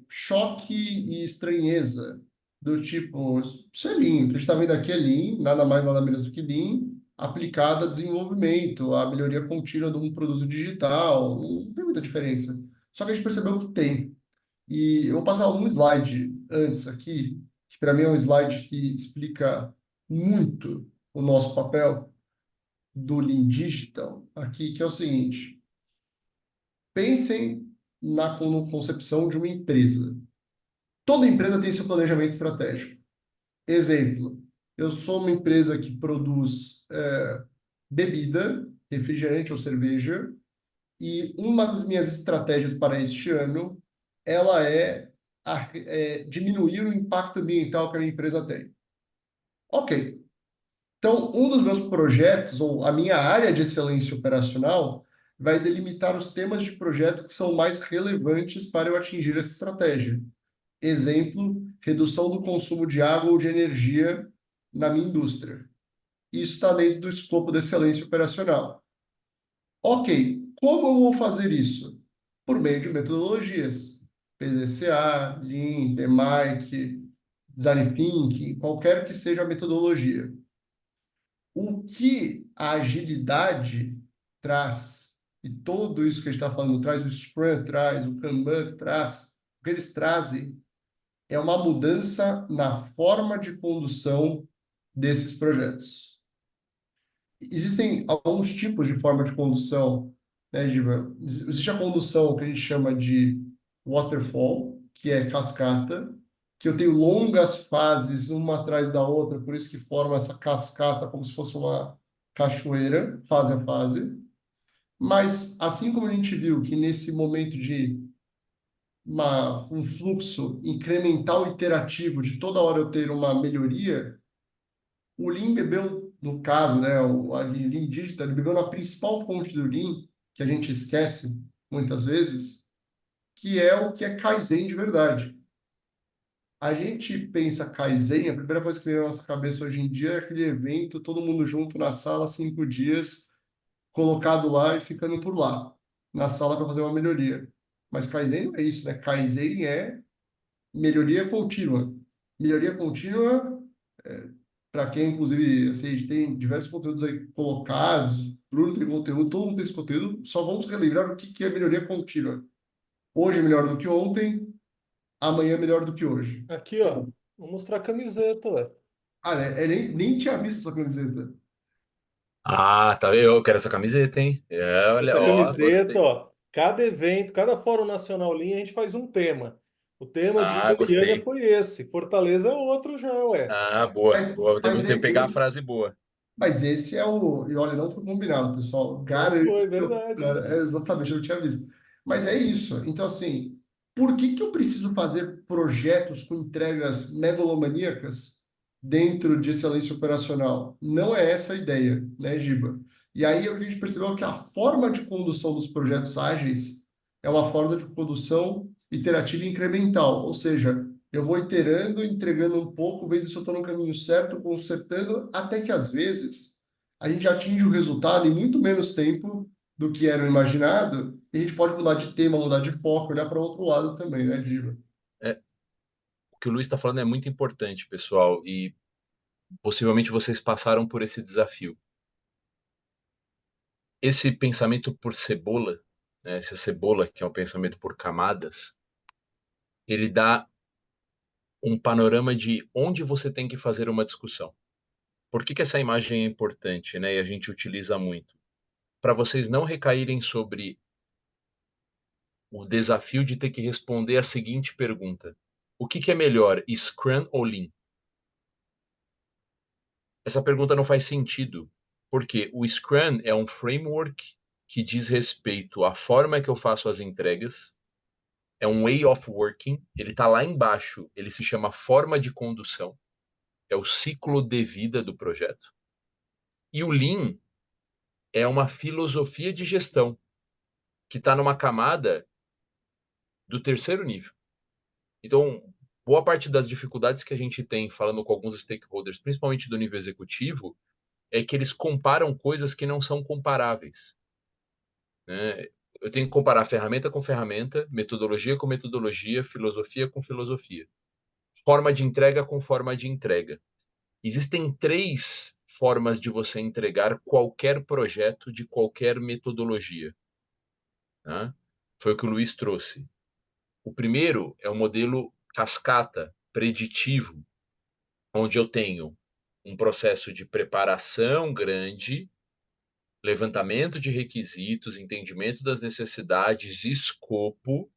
[SPEAKER 2] choque e estranheza, do tipo, isso é Lean, o que a gente está vendo aqui é Lean, nada mais, nada menos do que Lean, aplicado a desenvolvimento, a melhoria contínua de um produto digital, não tem muita diferença. Só que a gente percebeu que tem. E eu vou passar um slide antes aqui, que para mim é um slide que explica muito o nosso papel do Lean Digital aqui, que é o seguinte: pensem na concepção de uma empresa. Toda empresa tem seu planejamento estratégico. Exemplo, eu sou uma empresa que produz bebida, refrigerante ou cerveja, e uma das minhas estratégias para este ano, ela é diminuir o impacto ambiental que a minha empresa tem. Ok. Então, um dos meus projetos, ou a minha área de excelência operacional, vai delimitar os temas de projeto que são mais relevantes para eu atingir essa estratégia. Exemplo, redução do consumo de água ou de energia na minha indústria. Isso está dentro do escopo da excelência operacional. Ok, como eu vou fazer isso? Por meio de metodologias. PDCA, Lean, DMAIC, Design Thinking, qualquer que seja a metodologia. O que a agilidade traz, e tudo isso que a gente está falando traz, o Scrum traz, o Kanban traz, o que eles trazem é uma mudança na forma de condução desses projetos. Existem alguns tipos de forma de condução, né, Giba? Existe a condução que a gente chama de waterfall, que é cascata, que eu tenho longas fases, uma atrás da outra, por isso que forma essa cascata como se fosse uma cachoeira, fase a fase. Mas, assim como a gente viu que nesse momento de um fluxo incremental iterativo, de toda hora eu ter uma melhoria, o Lean bebeu, no caso, né, a Lean Digital, ele bebeu na principal fonte do Lean, que a gente esquece muitas vezes, que é o que é Kaizen de verdade. A gente pensa Kaizen, a primeira coisa que vem na nossa cabeça hoje em dia é aquele evento, todo mundo junto na sala, 5 dias, colocado lá e ficando por lá, na sala para fazer uma melhoria. Mas Kaizen não é isso, né? Kaizen é melhoria contínua. Melhoria contínua, para quem, inclusive, assim, a gente tem diversos conteúdos aí colocados, Bruno tem conteúdo, todo mundo tem esse conteúdo, só vamos relembrar o que que é melhoria contínua. Hoje é melhor do que ontem, amanhã é melhor do que hoje.
[SPEAKER 1] Aqui, ó. Vou mostrar a camiseta, ué.
[SPEAKER 2] Ah, né? Nem tinha visto essa camiseta.
[SPEAKER 3] Ah, tá. Eu quero essa camiseta, hein? É, olha,
[SPEAKER 1] Essa
[SPEAKER 3] ó,
[SPEAKER 1] camiseta,
[SPEAKER 3] gostei.
[SPEAKER 1] ó. Cada evento, cada Fórum Nacional Lean, a gente faz um tema. O tema de
[SPEAKER 3] Ah,
[SPEAKER 1] Goiânia
[SPEAKER 3] gostei.
[SPEAKER 1] foi esse. Fortaleza é outro já, ué.
[SPEAKER 3] Ah, boa, boa.
[SPEAKER 2] Mas
[SPEAKER 3] Temos
[SPEAKER 2] é
[SPEAKER 3] que pegar a
[SPEAKER 2] esse,
[SPEAKER 3] frase boa.
[SPEAKER 2] mas esse é o. E olha, não foi combinado, pessoal.
[SPEAKER 1] Não
[SPEAKER 2] Garanto.
[SPEAKER 1] foi, verdade.
[SPEAKER 2] Exatamente, eu não tinha visto. Mas é isso. Então, assim, por que que eu preciso fazer projetos com entregas megalomaníacas dentro de excelência operacional? Não é essa a ideia, né, Giba? E aí a gente percebeu que a forma de condução dos projetos ágeis é uma forma de condução iterativa e incremental, ou seja, eu vou iterando, entregando um pouco, vendo se eu estou no caminho certo, consertando, até que às vezes a gente atinge o resultado em muito menos tempo do que era o imaginado, e a gente pode mudar de tema, mudar de foco, olhar para outro lado também, né, Giba?
[SPEAKER 3] É, o que o Luiz está falando é muito importante, pessoal, e possivelmente vocês passaram por esse desafio. Esse pensamento por cebola, né, essa cebola, que é um pensamento por camadas, ele dá um panorama de onde você tem que fazer uma discussão. Por que que essa imagem é importante, né, e a gente utiliza muito? Para vocês não recaírem sobre o desafio de ter que responder a seguinte pergunta: o que que é melhor, Scrum ou Lean? Essa pergunta não faz sentido, porque o Scrum é um framework que diz respeito à forma que eu faço as entregas, é um way of working, ele está lá embaixo, ele se chama forma de condução, é o ciclo de vida do projeto. E o Lean é uma filosofia de gestão que está numa camada do terceiro nível. Então, boa parte das dificuldades que a gente tem falando com alguns stakeholders, principalmente do nível executivo, é que eles comparam coisas que não são comparáveis, né? Eu tenho que comparar ferramenta com ferramenta, metodologia com metodologia, filosofia com filosofia, forma de entrega com forma de entrega. Existem três formas de você entregar qualquer projeto de qualquer metodologia, né? Foi o que o Luiz trouxe. O primeiro é o modelo cascata, preditivo, onde eu tenho um processo de preparação grande, levantamento de requisitos, entendimento das necessidades, escopo,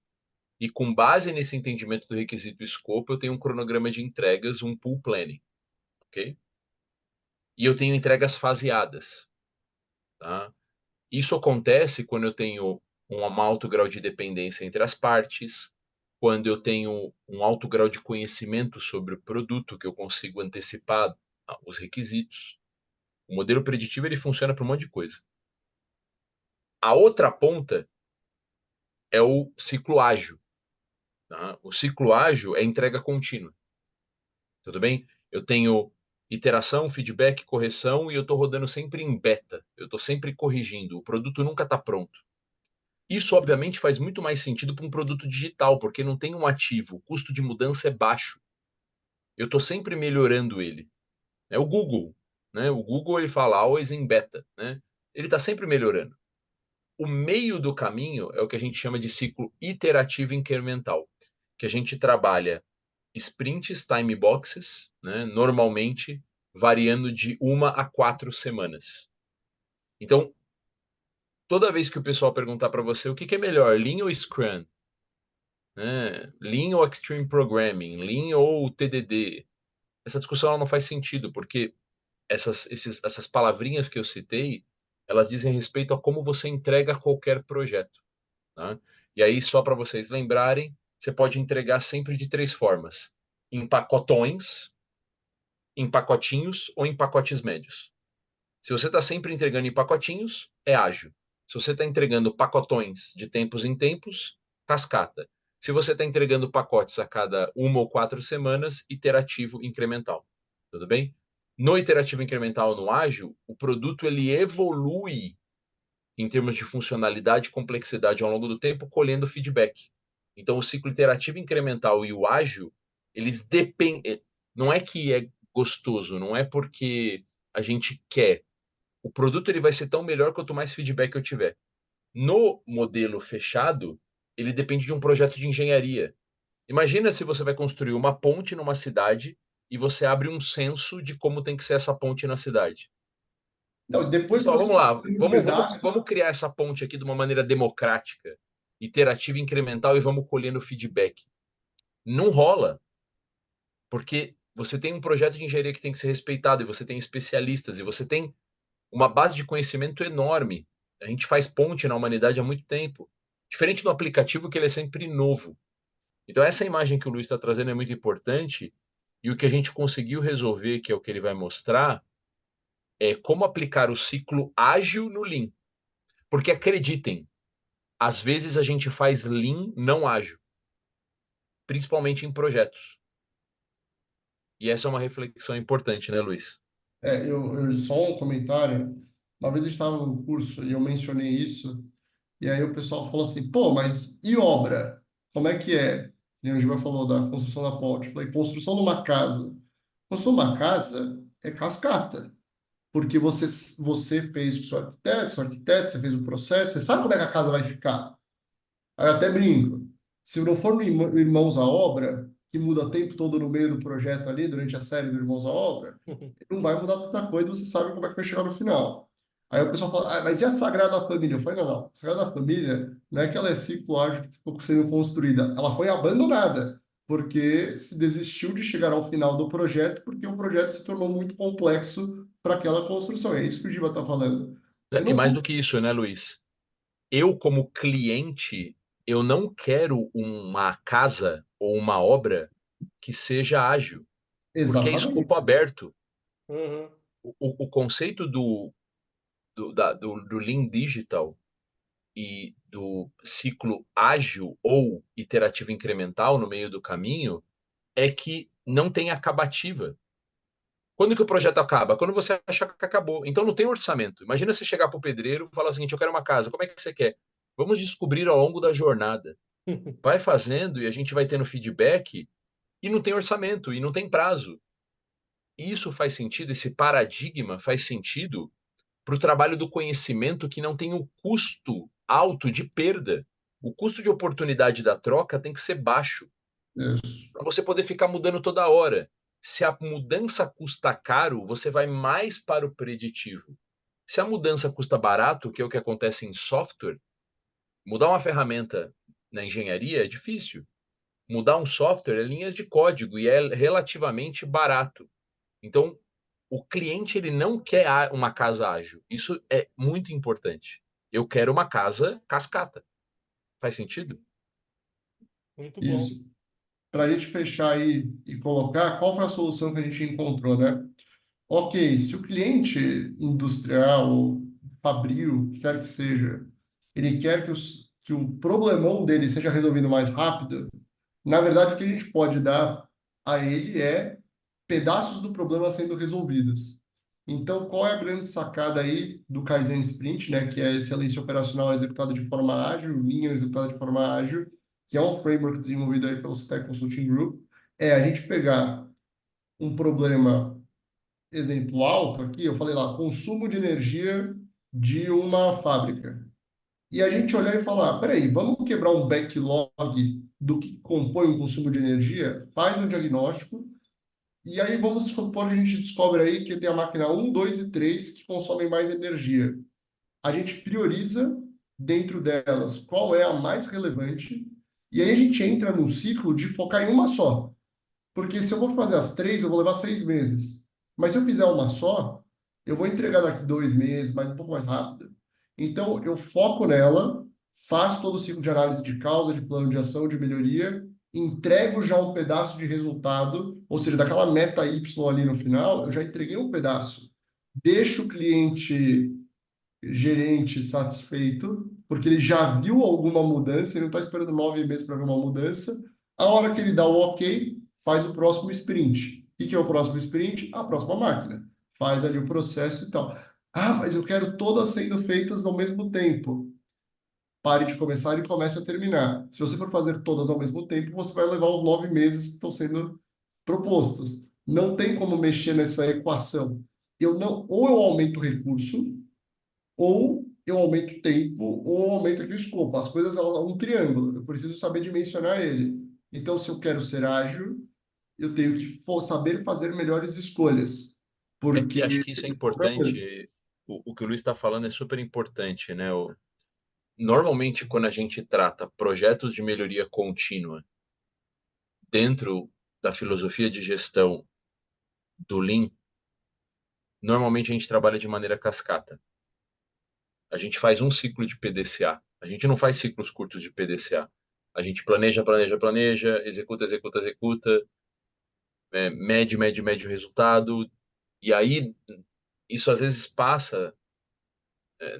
[SPEAKER 3] e com base nesse entendimento do requisito e escopo, eu tenho um cronograma de entregas, um pool planning, ok? e eu tenho entregas faseadas, tá? Isso acontece quando eu tenho um alto grau de dependência entre as partes, quando eu tenho um alto grau de conhecimento sobre o produto, que eu consigo antecipar os requisitos. O modelo preditivo ele funciona para um monte de coisa. A outra ponta é o ciclo ágil. Tá? O ciclo ágil é entrega contínua. Tudo bem? Eu tenho iteração, feedback, correção e eu estou rodando sempre em beta. Eu estou sempre corrigindo. O produto nunca está pronto. Isso, obviamente, faz muito mais sentido para um produto digital, porque não tem um ativo. O custo de mudança é baixo. Eu estou sempre melhorando ele. É o Google. Né? O Google ele fala always in beta. Né? Ele está sempre melhorando. O meio do caminho é o que a gente chama de ciclo iterativo incremental, que a gente trabalha sprints, time boxes, né, normalmente variando de 1 a 4 semanas. Então, toda vez que o pessoal perguntar para você o que é melhor, Lean ou Scrum, né, Lean ou Extreme Programming, Lean ou TDD, essa discussão ela não faz sentido, porque essas palavrinhas que eu citei, elas dizem respeito a como você entrega qualquer projeto. Tá? E aí, só para vocês lembrarem, você pode entregar sempre de 3 formas: em pacotões, em pacotinhos ou em pacotes médios. Se você está sempre entregando em pacotinhos, é ágil. Se você está entregando pacotões de tempos em tempos, cascata. Se você está entregando pacotes a cada 1 ou 4 semanas, iterativo incremental. Tudo bem? No iterativo incremental, no ágil, o produto ele evolui em termos de funcionalidade e complexidade ao longo do tempo, colhendo feedback. Então, o ciclo iterativo incremental e o ágil, eles dependem. Não é que é gostoso, não é porque a gente quer. O produto ele vai ser tão melhor quanto mais feedback eu tiver. No modelo fechado, ele depende de um projeto de engenharia. Imagina se você vai construir uma ponte numa cidade e você abre um censo de como tem que ser essa ponte na cidade.
[SPEAKER 2] Não, depois que
[SPEAKER 3] Pessoal,
[SPEAKER 2] você
[SPEAKER 3] vamos lá.
[SPEAKER 2] tem um
[SPEAKER 3] Vamos
[SPEAKER 2] pedaço,
[SPEAKER 3] criar essa ponte aqui de uma maneira democrática, iterativa, incremental e vamos colhendo feedback. Não rola, porque você tem um projeto de engenharia que tem que ser respeitado e você tem especialistas e você tem uma base de conhecimento enorme. A gente faz ponte na humanidade há muito tempo. Diferente do aplicativo, que ele é sempre novo. Então, essa imagem que o Luiz está trazendo é muito importante e o que a gente conseguiu resolver, que é o que ele vai mostrar, é como aplicar o ciclo ágil no Lean. Porque acreditem, às vezes a gente faz Lean não ágil, principalmente em projetos. E essa é uma reflexão importante, né, Luiz?
[SPEAKER 2] só um comentário. Uma vez eu estava no curso e eu mencionei isso, e aí o pessoal falou assim, pô, mas e obra? Como é que é? E o Gilberto falou da construção da ponte. Eu falei, construção de uma casa. Construção de uma casa é cascata, porque você fez com seu arquiteto, você fez o processo, você sabe como é que a casa vai ficar. Aí eu até brinco. Se não for no Irmãos à Obra, que muda o tempo todo no meio do projeto ali, durante a série do Irmãos à Obra, não vai mudar tanta coisa, você sabe como é que vai chegar no final. Aí o pessoal fala, mas e a Sagrada Família? Eu falei, não. A Sagrada Família não é que ela é ciclo ágil que ficou sendo construída, ela foi abandonada, porque se desistiu de chegar ao final do projeto, porque o projeto se tornou muito complexo para aquela construção. É isso que o Giba está falando. Eu
[SPEAKER 3] E
[SPEAKER 2] não
[SPEAKER 3] mais
[SPEAKER 2] vou...
[SPEAKER 3] do que isso, né, Luiz? Eu, como cliente, eu não quero uma casa ou uma obra que seja ágil, porque é
[SPEAKER 2] Exatamente.
[SPEAKER 3] escopo aberto.
[SPEAKER 1] Uhum.
[SPEAKER 3] O conceito do Lean Digital e do ciclo ágil ou iterativo incremental no meio do caminho é que não tem acabativa. Quando que o projeto acaba? Quando você acha que acabou. Então não tem orçamento. Imagina você chegar para o pedreiro e falar o seguinte: eu quero uma casa, como é que você quer? Vamos descobrir ao longo da jornada. Vai fazendo e a gente vai tendo feedback e não tem orçamento e não tem prazo. Isso faz sentido, esse paradigma faz sentido para o trabalho do conhecimento que não tem o custo alto de perda. O custo de oportunidade da troca tem que ser baixo
[SPEAKER 2] Isso.
[SPEAKER 3] para você poder ficar mudando toda hora. Se a mudança custa caro, você vai mais para o preditivo. Se a mudança custa barato, que é o que acontece em software, mudar uma ferramenta na engenharia é difícil. Mudar um software é linhas de código e é relativamente barato. Então, O cliente ele não quer uma casa ágil. Isso é muito importante. Eu quero uma casa cascata. Faz sentido?
[SPEAKER 1] Muito bom.
[SPEAKER 2] Isso. Para a gente fechar aí e colocar, qual foi a solução que a gente encontrou, né? Ok, se o cliente industrial, fabril, que quer que seja, ele quer que o problemão dele seja resolvido mais rápido, na verdade, o que a gente pode dar a ele é pedaços do problema sendo resolvidos. Então, qual é a grande sacada aí do Kaizen Sprint, né, que é a excelência operacional executada de forma ágil, linha executada de forma ágil, que é um framework desenvolvido aí pelo Citec Consulting Group, é a gente pegar um problema, exemplo alto aqui, eu falei lá, consumo de energia de uma fábrica. E a gente olhar e falar, peraí, vamos quebrar um backlog do que compõe o consumo de energia, faz um diagnóstico, e aí vamos supor que a gente descobre aí que tem a máquina um 2 e 3 que consomem mais energia. A gente prioriza dentro delas qual é a mais relevante, e aí a gente entra num ciclo de focar em uma só. Porque se eu vou fazer as três, eu vou levar 6 meses. Mas se eu fizer uma só, eu vou entregar daqui 2 meses, mas um pouco mais rápido. Então, eu foco nela, faço todo o ciclo de análise de causa, de plano de ação, de melhoria, entrego já um pedaço de resultado, ou seja, daquela meta Y ali no final, eu já entreguei um pedaço. Deixo o cliente gerente satisfeito, porque ele já viu alguma mudança, ele não está esperando 9 meses para ver uma mudança. A hora que ele dá o ok, faz o próximo sprint. O que é o próximo sprint? A próxima máquina. Faz ali o processo e tal. Ah, mas eu quero todas sendo feitas ao mesmo tempo. Pare de começar e comece a terminar. Se você for fazer todas ao mesmo tempo, você vai levar os 9 meses que estão sendo propostos. Não tem como mexer nessa equação. Eu não, ou eu aumento o recurso, ou eu aumento o tempo, ou eu aumento aqui o escopo. As coisas são um triângulo, eu preciso saber dimensionar ele. Então, se eu quero ser ágil, eu tenho que saber fazer melhores escolhas.
[SPEAKER 3] E acho
[SPEAKER 2] Porque.
[SPEAKER 3] que isso é importante. O que o Luiz está falando é super importante, né? Normalmente, quando a gente trata projetos de melhoria contínua dentro da filosofia de gestão do Lean, normalmente a gente trabalha de maneira cascata. A gente faz um ciclo de PDCA. A gente não faz ciclos curtos de PDCA. A gente planeja, planeja, planeja, executa, executa, executa, mede, mede, mede o resultado. E aí, isso às vezes passa.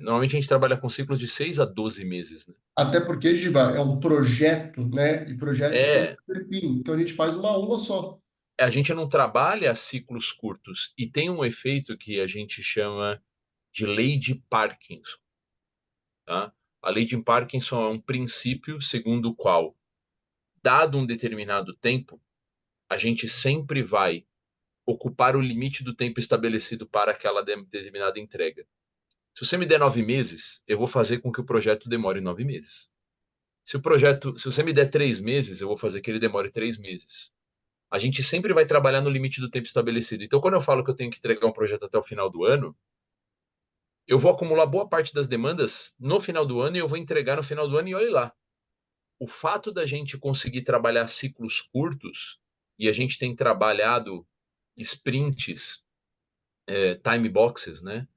[SPEAKER 3] Normalmente a gente trabalha com ciclos de 6 a 12 meses, né?
[SPEAKER 2] Até porque, Giba, é um projeto, né? E projeto tem
[SPEAKER 3] É,
[SPEAKER 2] que ter fim. Então, a gente faz uma só.
[SPEAKER 3] a gente não trabalha ciclos curtos e tem um efeito que a gente chama de lei de Parkinson, tá? A lei de Parkinson é um princípio segundo o qual, dado um determinado tempo, a gente sempre vai ocupar o limite do tempo estabelecido para aquela determinada entrega. Se você me der 9 meses, eu vou fazer com que o projeto demore 9 meses. Se você me der 3 meses, eu vou fazer que ele demore 3 meses. A gente sempre vai trabalhar no limite do tempo estabelecido. Então, quando eu falo que eu tenho que entregar um projeto até o final do ano, eu vou acumular boa parte das demandas no final do ano e eu vou entregar no final do ano e olhe lá. O fato da gente conseguir trabalhar ciclos curtos e a gente tem trabalhado sprints, time boxes, né?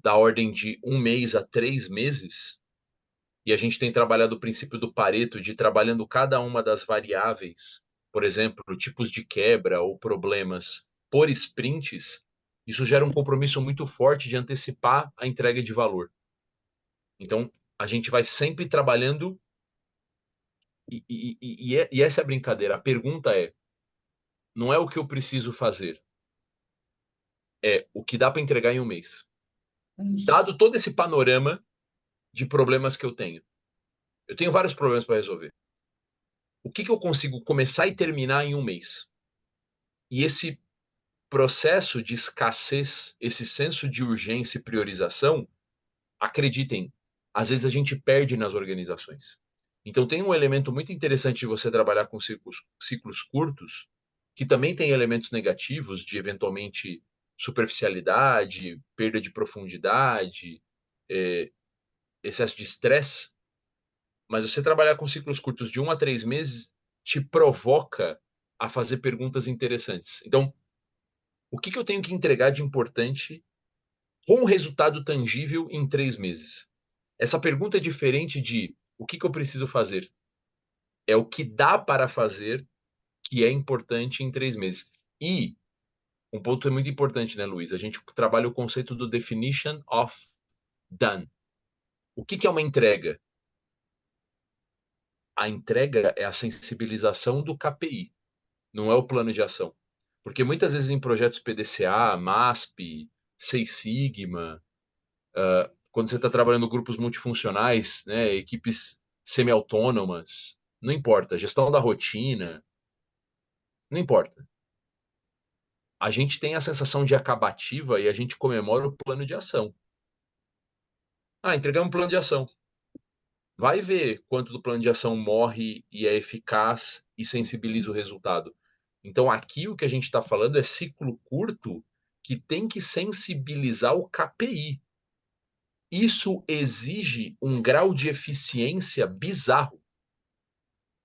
[SPEAKER 3] Da ordem de 1 mês a 3 meses, e a gente tem trabalhado o princípio do Pareto, de trabalhando cada uma das variáveis, por exemplo, tipos de quebra ou problemas por sprints, isso gera um compromisso muito forte de antecipar a entrega de valor. Então, a gente vai sempre trabalhando, e essa é a brincadeira. A pergunta é: não é o que eu preciso fazer, é o que dá para entregar em 1 mês.
[SPEAKER 2] Isso.
[SPEAKER 3] Dado todo esse panorama de problemas que eu tenho vários problemas para resolver. O que eu consigo começar e terminar em 1 mês? E esse processo de escassez, esse senso de urgência e priorização, acreditem, às vezes a gente perde nas organizações. Então tem um elemento muito interessante de você trabalhar com ciclos curtos, que também tem elementos negativos de eventualmente superficialidade, perda de profundidade, é, excesso de estresse, mas você trabalhar com ciclos curtos de 1 a 3 meses te provoca a fazer perguntas interessantes. Então, O que eu tenho que entregar de importante com resultado tangível em 3 meses? Essa pergunta é diferente de o que eu preciso fazer. É o que dá para fazer que é importante em 3 meses. E um ponto muito importante, né, Luiz? A gente trabalha o conceito do definition of done. O que é uma entrega? A entrega é a sensibilização do KPI, não é o plano de ação. Porque muitas vezes em projetos PDCA, MASP, Seis Sigma, quando você está trabalhando grupos multifuncionais, né, equipes semi-autônomas, não importa, gestão da rotina, não importa. A gente tem a sensação de acabativa e a gente comemora o plano de ação. Ah, entregamos um plano de ação. Vai ver quanto do plano de ação morre e é eficaz e sensibiliza o resultado. Então, aqui o que a gente está falando é ciclo curto que tem que sensibilizar o KPI. Isso exige um grau de eficiência bizarro.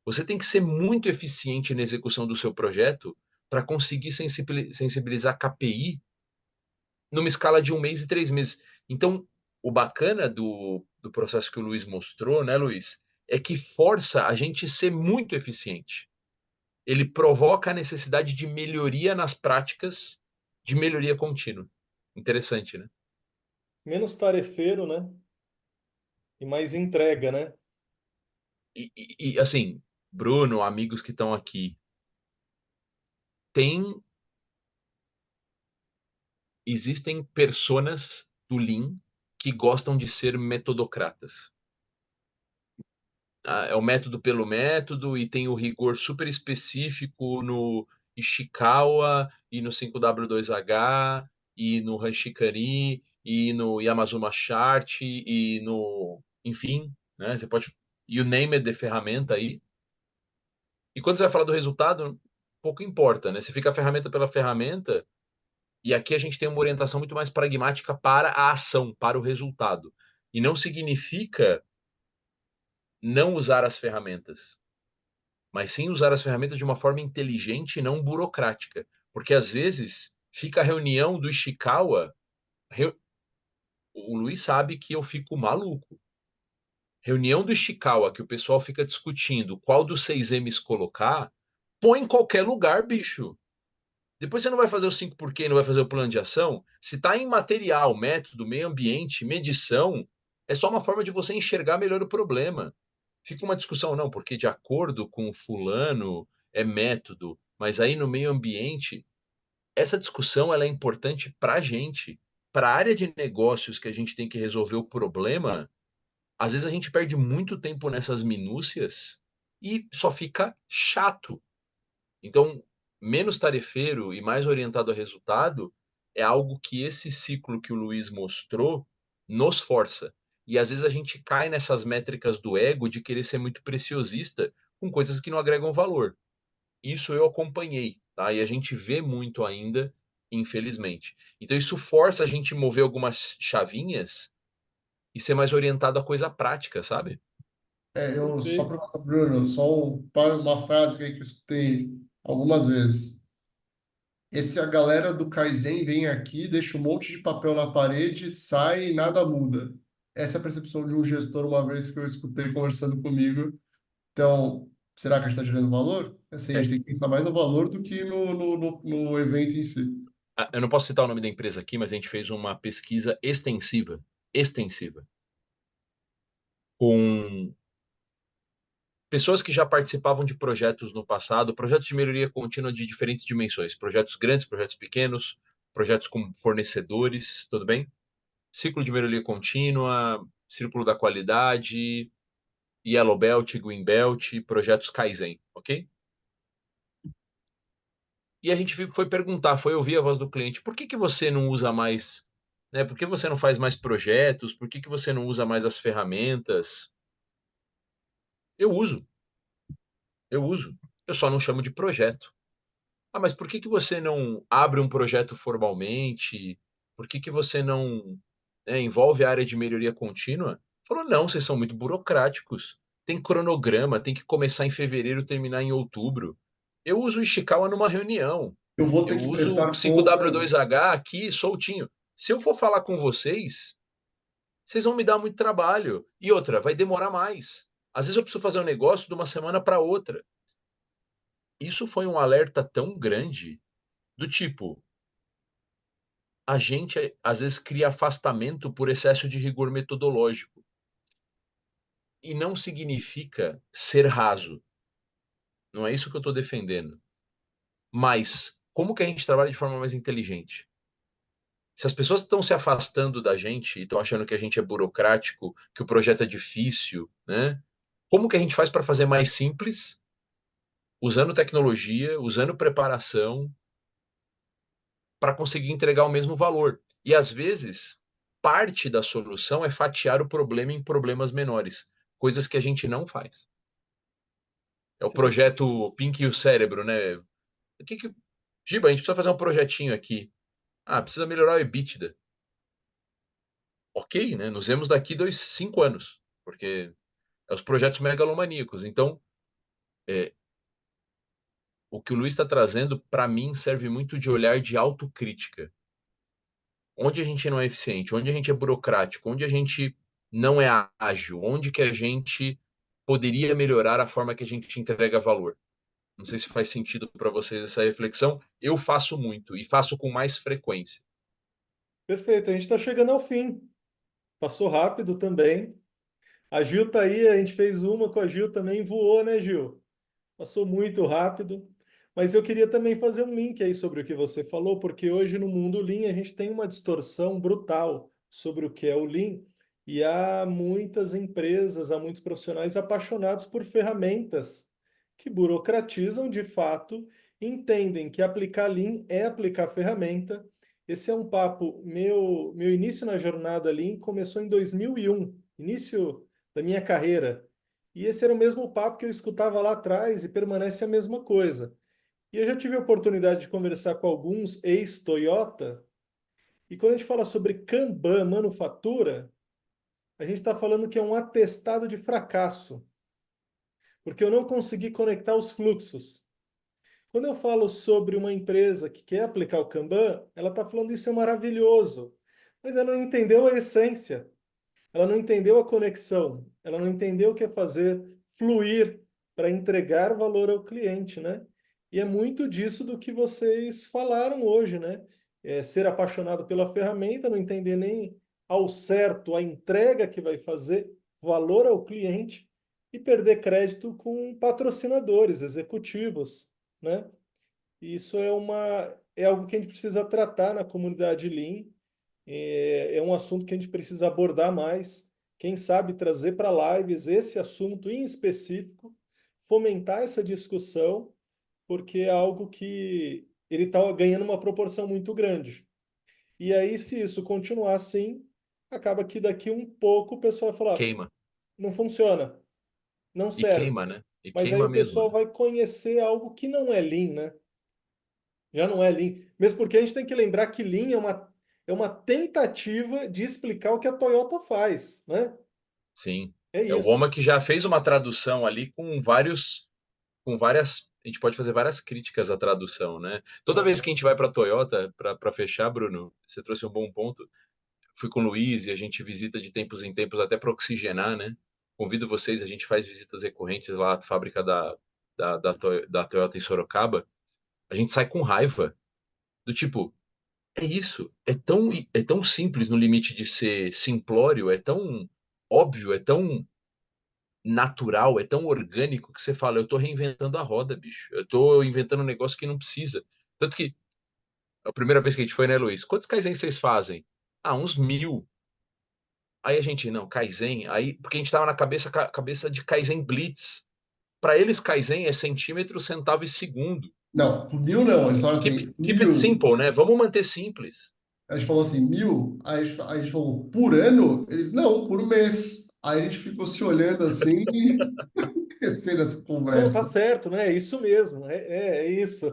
[SPEAKER 3] Você tem que ser muito eficiente na execução do seu projeto para conseguir sensibilizar KPI numa escala de 1 mês e 3 meses. Então, o bacana do processo que o Luiz mostrou, né, Luiz, é que força a gente ser muito eficiente. Ele provoca a necessidade de melhoria nas práticas, de melhoria contínua. Interessante, né?
[SPEAKER 1] Menos tarefeiro, né? E mais entrega, né?
[SPEAKER 3] Assim, Bruno, amigos que estão aqui, tem, existem personas do Lean que gostam de ser metodocratas. É o método pelo método e tem o rigor super específico no Ishikawa e no 5W2H e no Hashikari e no Yamazuma Chart e no, enfim, né? Você pode, you name it de ferramenta aí. E quando você vai falar do resultado, pouco importa, né? Você fica ferramenta pela ferramenta e aqui a gente tem uma orientação muito mais pragmática para a ação, para o resultado. E não significa não usar as ferramentas, mas sim usar as ferramentas de uma forma inteligente e não burocrática. Porque às vezes fica a reunião do Ishikawa, o Luiz sabe que eu fico maluco. Reunião do Ishikawa, que o pessoal fica discutindo qual dos 6Ms colocar, põe em qualquer lugar, bicho. Depois você não vai fazer o 5 porquê, não vai fazer o plano de ação. Se está em material, método, meio ambiente, medição, é só uma forma de você enxergar melhor o problema. Fica uma discussão, não, porque de acordo com o fulano é método, mas aí no meio ambiente, essa discussão ela é importante para a gente. Para a área de negócios que a gente tem que resolver o problema, às vezes a gente perde muito tempo nessas minúcias e só fica chato. Então, menos tarefeiro e mais orientado a resultado é algo que esse ciclo que o Luiz mostrou nos força. E às vezes a gente cai nessas métricas do ego de querer ser muito preciosista com coisas que não agregam valor. Isso eu acompanhei, tá? E a gente vê muito ainda, infelizmente. Então isso força a gente mover algumas chavinhas e ser mais orientado a coisa prática, sabe?
[SPEAKER 2] Eu só
[SPEAKER 1] Perfeito.
[SPEAKER 2] para Bruno, uma frase aí que eu escutei algumas vezes. Esse a galera do Kaizen vem aqui, deixa um monte de papel na parede, sai e nada muda. Essa é a percepção de um gestor uma vez que eu escutei conversando comigo. Então, será que a gente está gerando valor? Assim, a
[SPEAKER 3] É,
[SPEAKER 2] gente tem que pensar mais no valor do que no evento em si.
[SPEAKER 3] eu não posso citar o nome da empresa aqui, mas a gente fez uma pesquisa extensiva, com pessoas que já participavam de projetos no passado, projetos de melhoria contínua de diferentes dimensões, projetos grandes, projetos pequenos, projetos com fornecedores, tudo bem? Ciclo de melhoria contínua, círculo da qualidade, Yellow Belt, Green Belt, projetos Kaizen, ok? E a gente foi perguntar, foi ouvir a voz do cliente, por que que você não usa mais, né? Por que você não faz mais projetos? Por que que você não usa mais as ferramentas? Eu uso, eu uso. Eu só não chamo de projeto. Ah, mas por que que você não abre um projeto formalmente? Por que que você não, né, envolve a área de melhoria contínua? Falou, não, vocês são muito burocráticos. Tem cronograma, tem que começar em fevereiro, terminar em outubro. Eu uso o Ishikawa numa reunião.
[SPEAKER 2] Eu vou ter
[SPEAKER 3] Eu
[SPEAKER 2] que
[SPEAKER 3] uso o
[SPEAKER 2] prestar conta.
[SPEAKER 3] 5W2H aqui soltinho. Se eu for falar com vocês vão me dar muito trabalho. E outra, vai demorar mais. Às vezes eu preciso fazer um negócio de uma semana para outra. Isso foi um alerta tão grande do tipo, a gente às vezes cria afastamento por excesso de rigor metodológico. E não significa ser raso. Não é isso que eu estou defendendo. Mas como que a gente trabalha de forma mais inteligente? Se as pessoas estão se afastando da gente e estão achando que a gente é burocrático, que o projeto é difícil, né? Como que a gente faz para fazer mais simples, usando tecnologia, usando preparação, para conseguir entregar o mesmo valor? E às vezes, parte da solução é fatiar o problema em problemas menores, coisas que a gente não faz. É o
[SPEAKER 1] Você vai ter que...
[SPEAKER 3] projeto Pink e o Cérebro, né? O que que... Giba, a gente precisa fazer um projetinho aqui. Ah, precisa melhorar o EBITDA. Ok, né? Nos vemos daqui 5 anos, porque é os projetos megalomaníacos. Então, é, o que o Luiz está trazendo, para mim, serve muito de olhar de autocrítica. Onde a gente não é eficiente, onde a gente é burocrático, onde a gente não é ágil, onde que a gente poderia melhorar a forma que a gente entrega valor. Não sei se faz sentido para vocês essa reflexão. Eu faço muito e faço com mais frequência.
[SPEAKER 1] Perfeito, a gente está chegando ao fim. Passou rápido também. A Gil tá aí, a gente fez uma com a Gil também, voou, né, Gil? Passou muito rápido. Mas eu queria também fazer um link aí sobre o que você falou, porque hoje no mundo Lean a gente tem uma distorção brutal sobre o que é o Lean, e há muitas empresas, há muitos profissionais apaixonados por ferramentas que burocratizam de fato, entendem que aplicar Lean é aplicar ferramenta. Esse é um papo meu início na jornada Lean começou em 2001, início da minha carreira. E esse era o mesmo papo que eu escutava lá atrás e permanece a mesma coisa. E eu já tive a oportunidade de conversar com alguns ex-Toyota, e quando a gente fala sobre Kanban manufatura, a gente está falando que é um atestado de fracasso, porque eu não consegui conectar os fluxos. Quando eu falo sobre uma empresa que quer aplicar o Kanban, ela está falando isso é maravilhoso, mas ela não entendeu a essência. Ela não entendeu a conexão, ela não entendeu o que é fazer fluir para entregar valor ao cliente, né? E é muito disso do que vocês falaram hoje, né? É ser apaixonado pela ferramenta, não entender nem ao certo a entrega que vai fazer valor ao cliente e perder crédito com patrocinadores, executivos, né? E isso é algo que a gente precisa tratar na comunidade Lean, é um assunto que a gente precisa abordar mais. Quem sabe trazer para lives esse assunto em específico, fomentar essa discussão, porque é algo que ele está ganhando uma proporção muito grande. E aí, se isso continuar assim, acaba que daqui um pouco o pessoal vai falar,
[SPEAKER 3] Queima.
[SPEAKER 1] não funciona, não
[SPEAKER 3] E
[SPEAKER 1] serve.
[SPEAKER 3] queima, né? E
[SPEAKER 1] Mas aí
[SPEAKER 3] queima
[SPEAKER 1] o
[SPEAKER 3] mesmo,
[SPEAKER 1] pessoal
[SPEAKER 3] né?
[SPEAKER 1] vai conhecer algo que não é Lean, né? Já não é Lean. Mesmo porque a gente tem que lembrar que Lean é uma tentativa de explicar o que a Toyota faz, né?
[SPEAKER 3] Sim.
[SPEAKER 1] É
[SPEAKER 3] É o
[SPEAKER 1] isso.
[SPEAKER 3] Roma que já fez uma tradução ali com várias, a gente pode fazer várias críticas à tradução, né? Toda vez que
[SPEAKER 1] Aham.
[SPEAKER 3] a gente vai para a Toyota, para fechar, Bruno, você trouxe um bom ponto. Fui com o Luiz e a gente visita de tempos em tempos até para oxigenar, né? Convido vocês, a gente faz visitas recorrentes lá à fábrica da Toyota em Sorocaba. A gente sai com raiva, do tipo, é isso, é tão simples no limite de ser simplório, é tão óbvio, é tão natural, é tão orgânico que você fala, eu tô reinventando a roda, bicho. Eu tô inventando um negócio que não precisa. Tanto que a primeira vez que a gente foi, né, Luiz? Quantos Kaizen vocês fazem? Ah, uns 1.000. Aí a gente, não, Kaizen, aí, porque a gente tava na cabeça de Kaizen Blitz. Para eles, Kaizen é centímetro, centavo e segundo.
[SPEAKER 2] Não, por mil não. Eles falaram
[SPEAKER 3] Keep,
[SPEAKER 2] assim,
[SPEAKER 3] keep it
[SPEAKER 2] 1.000.
[SPEAKER 3] simple, né? Vamos manter simples.
[SPEAKER 2] A gente falou assim, 1.000. Aí a gente falou, por ano? Eles, não, por mês. Aí a gente ficou se olhando assim e esquecendo essa
[SPEAKER 1] Não, tá
[SPEAKER 2] conversa.
[SPEAKER 1] certo, né? É isso mesmo. É isso.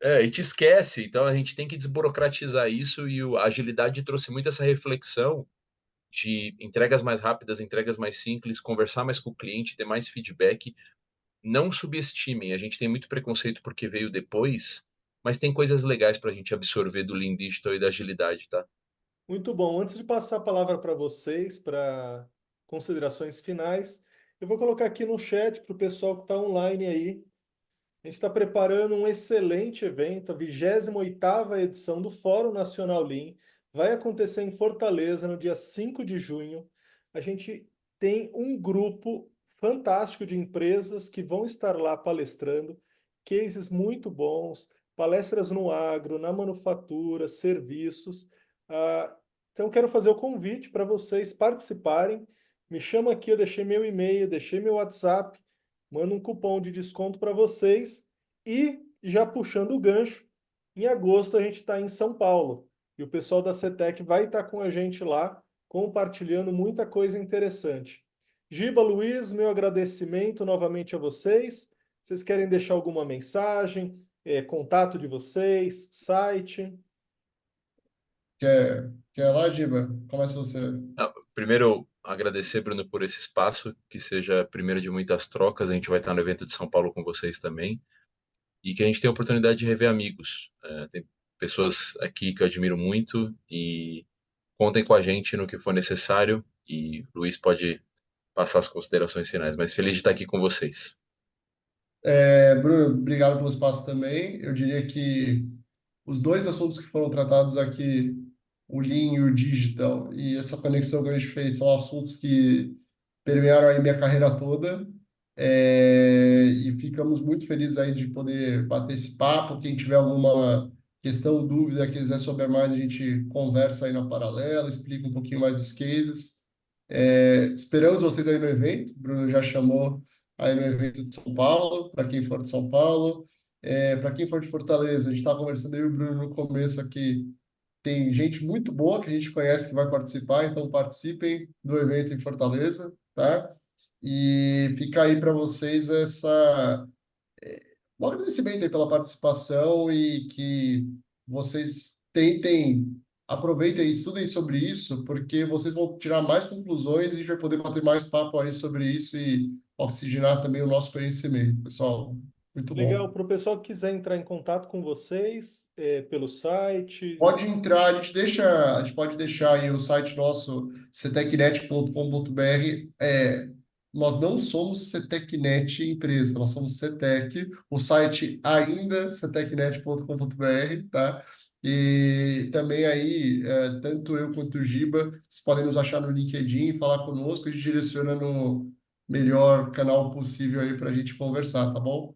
[SPEAKER 3] É, e te esquece. Então a gente tem que desburocratizar isso e a agilidade trouxe muito essa reflexão de entregas mais rápidas, entregas mais simples, conversar mais com o cliente, ter mais feedback. não subestimem. A gente tem muito preconceito porque veio depois, mas tem coisas legais para a gente absorver do Lean Digital e da agilidade, tá?
[SPEAKER 1] Muito bom. Antes de passar a palavra para vocês, para considerações finais, eu vou colocar aqui no chat para o pessoal que está online aí. A gente está preparando um excelente evento, a 28ª edição do Fórum Nacional Lean. Vai acontecer em Fortaleza no dia 5 de junho. A gente tem um grupo fantástico de empresas que vão estar lá palestrando, cases muito bons, palestras no agro, na manufatura, serviços. Então, quero fazer o convite para vocês participarem. Me chama aqui, eu deixei meu e-mail, deixei meu WhatsApp, mando um cupom de desconto para vocês. E já puxando o gancho, em agosto a gente está em São Paulo e o pessoal da CETEC vai estar com a gente lá, compartilhando muita coisa interessante. Giba, Luiz, meu agradecimento novamente a vocês. Vocês querem deixar alguma mensagem, contato de vocês, site?
[SPEAKER 2] Quer lá, Giba? Começa você.
[SPEAKER 3] Primeiro, agradecer, Bruno, por esse espaço, que seja primeiro de muitas trocas. A gente vai estar no evento de São Paulo com vocês também. E que a gente tenha a oportunidade de rever amigos. Tem pessoas aqui que eu admiro muito e contem com a gente no que for necessário. E o Luiz pode passar as considerações finais, mas feliz de estar aqui com vocês.
[SPEAKER 2] Bruno, obrigado pelo espaço também. Eu diria que os dois assuntos que foram tratados aqui, o Lean e o Digital, e essa conexão que a gente fez, são assuntos que permearam aí minha carreira toda. E ficamos muito felizes aí de poder bater esse papo. Quem tiver alguma questão, dúvida, quiser saber mais, a gente conversa aí na paralela, explica um pouquinho mais os cases. Esperamos vocês aí no evento. O Bruno já chamou aí no evento de São Paulo, para quem for de São Paulo. Para quem for de Fortaleza, a gente estava conversando eu e o Bruno no começo aqui. Tem gente muito boa que a gente conhece que vai participar, então participem do evento em Fortaleza, tá? E fica aí para vocês um agradecimento aí pela participação e que vocês aproveitem e estudem sobre isso, porque vocês vão tirar mais conclusões e a gente vai poder bater mais papo aí sobre isso e oxigenar também o nosso conhecimento, pessoal. Muito bom.
[SPEAKER 1] Legal, para o pessoal que quiser entrar em contato com vocês, pelo site.
[SPEAKER 2] Pode entrar, a gente pode deixar aí o site nosso, cetecnet.com.br. Nós não somos Cetecnet empresa, nós somos Cetec. O site ainda cetecnet.com.br, tá? E também aí, tanto eu quanto o Giba, vocês podem nos achar no LinkedIn, falar conosco, a gente direciona no melhor canal possível aí para a gente conversar, tá bom?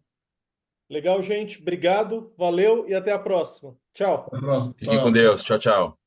[SPEAKER 1] Legal, gente. Obrigado, valeu e até a próxima. Tchau.
[SPEAKER 2] Até a próxima,
[SPEAKER 3] Fiquem com
[SPEAKER 2] pessoal.
[SPEAKER 3] Deus. Tchau, tchau.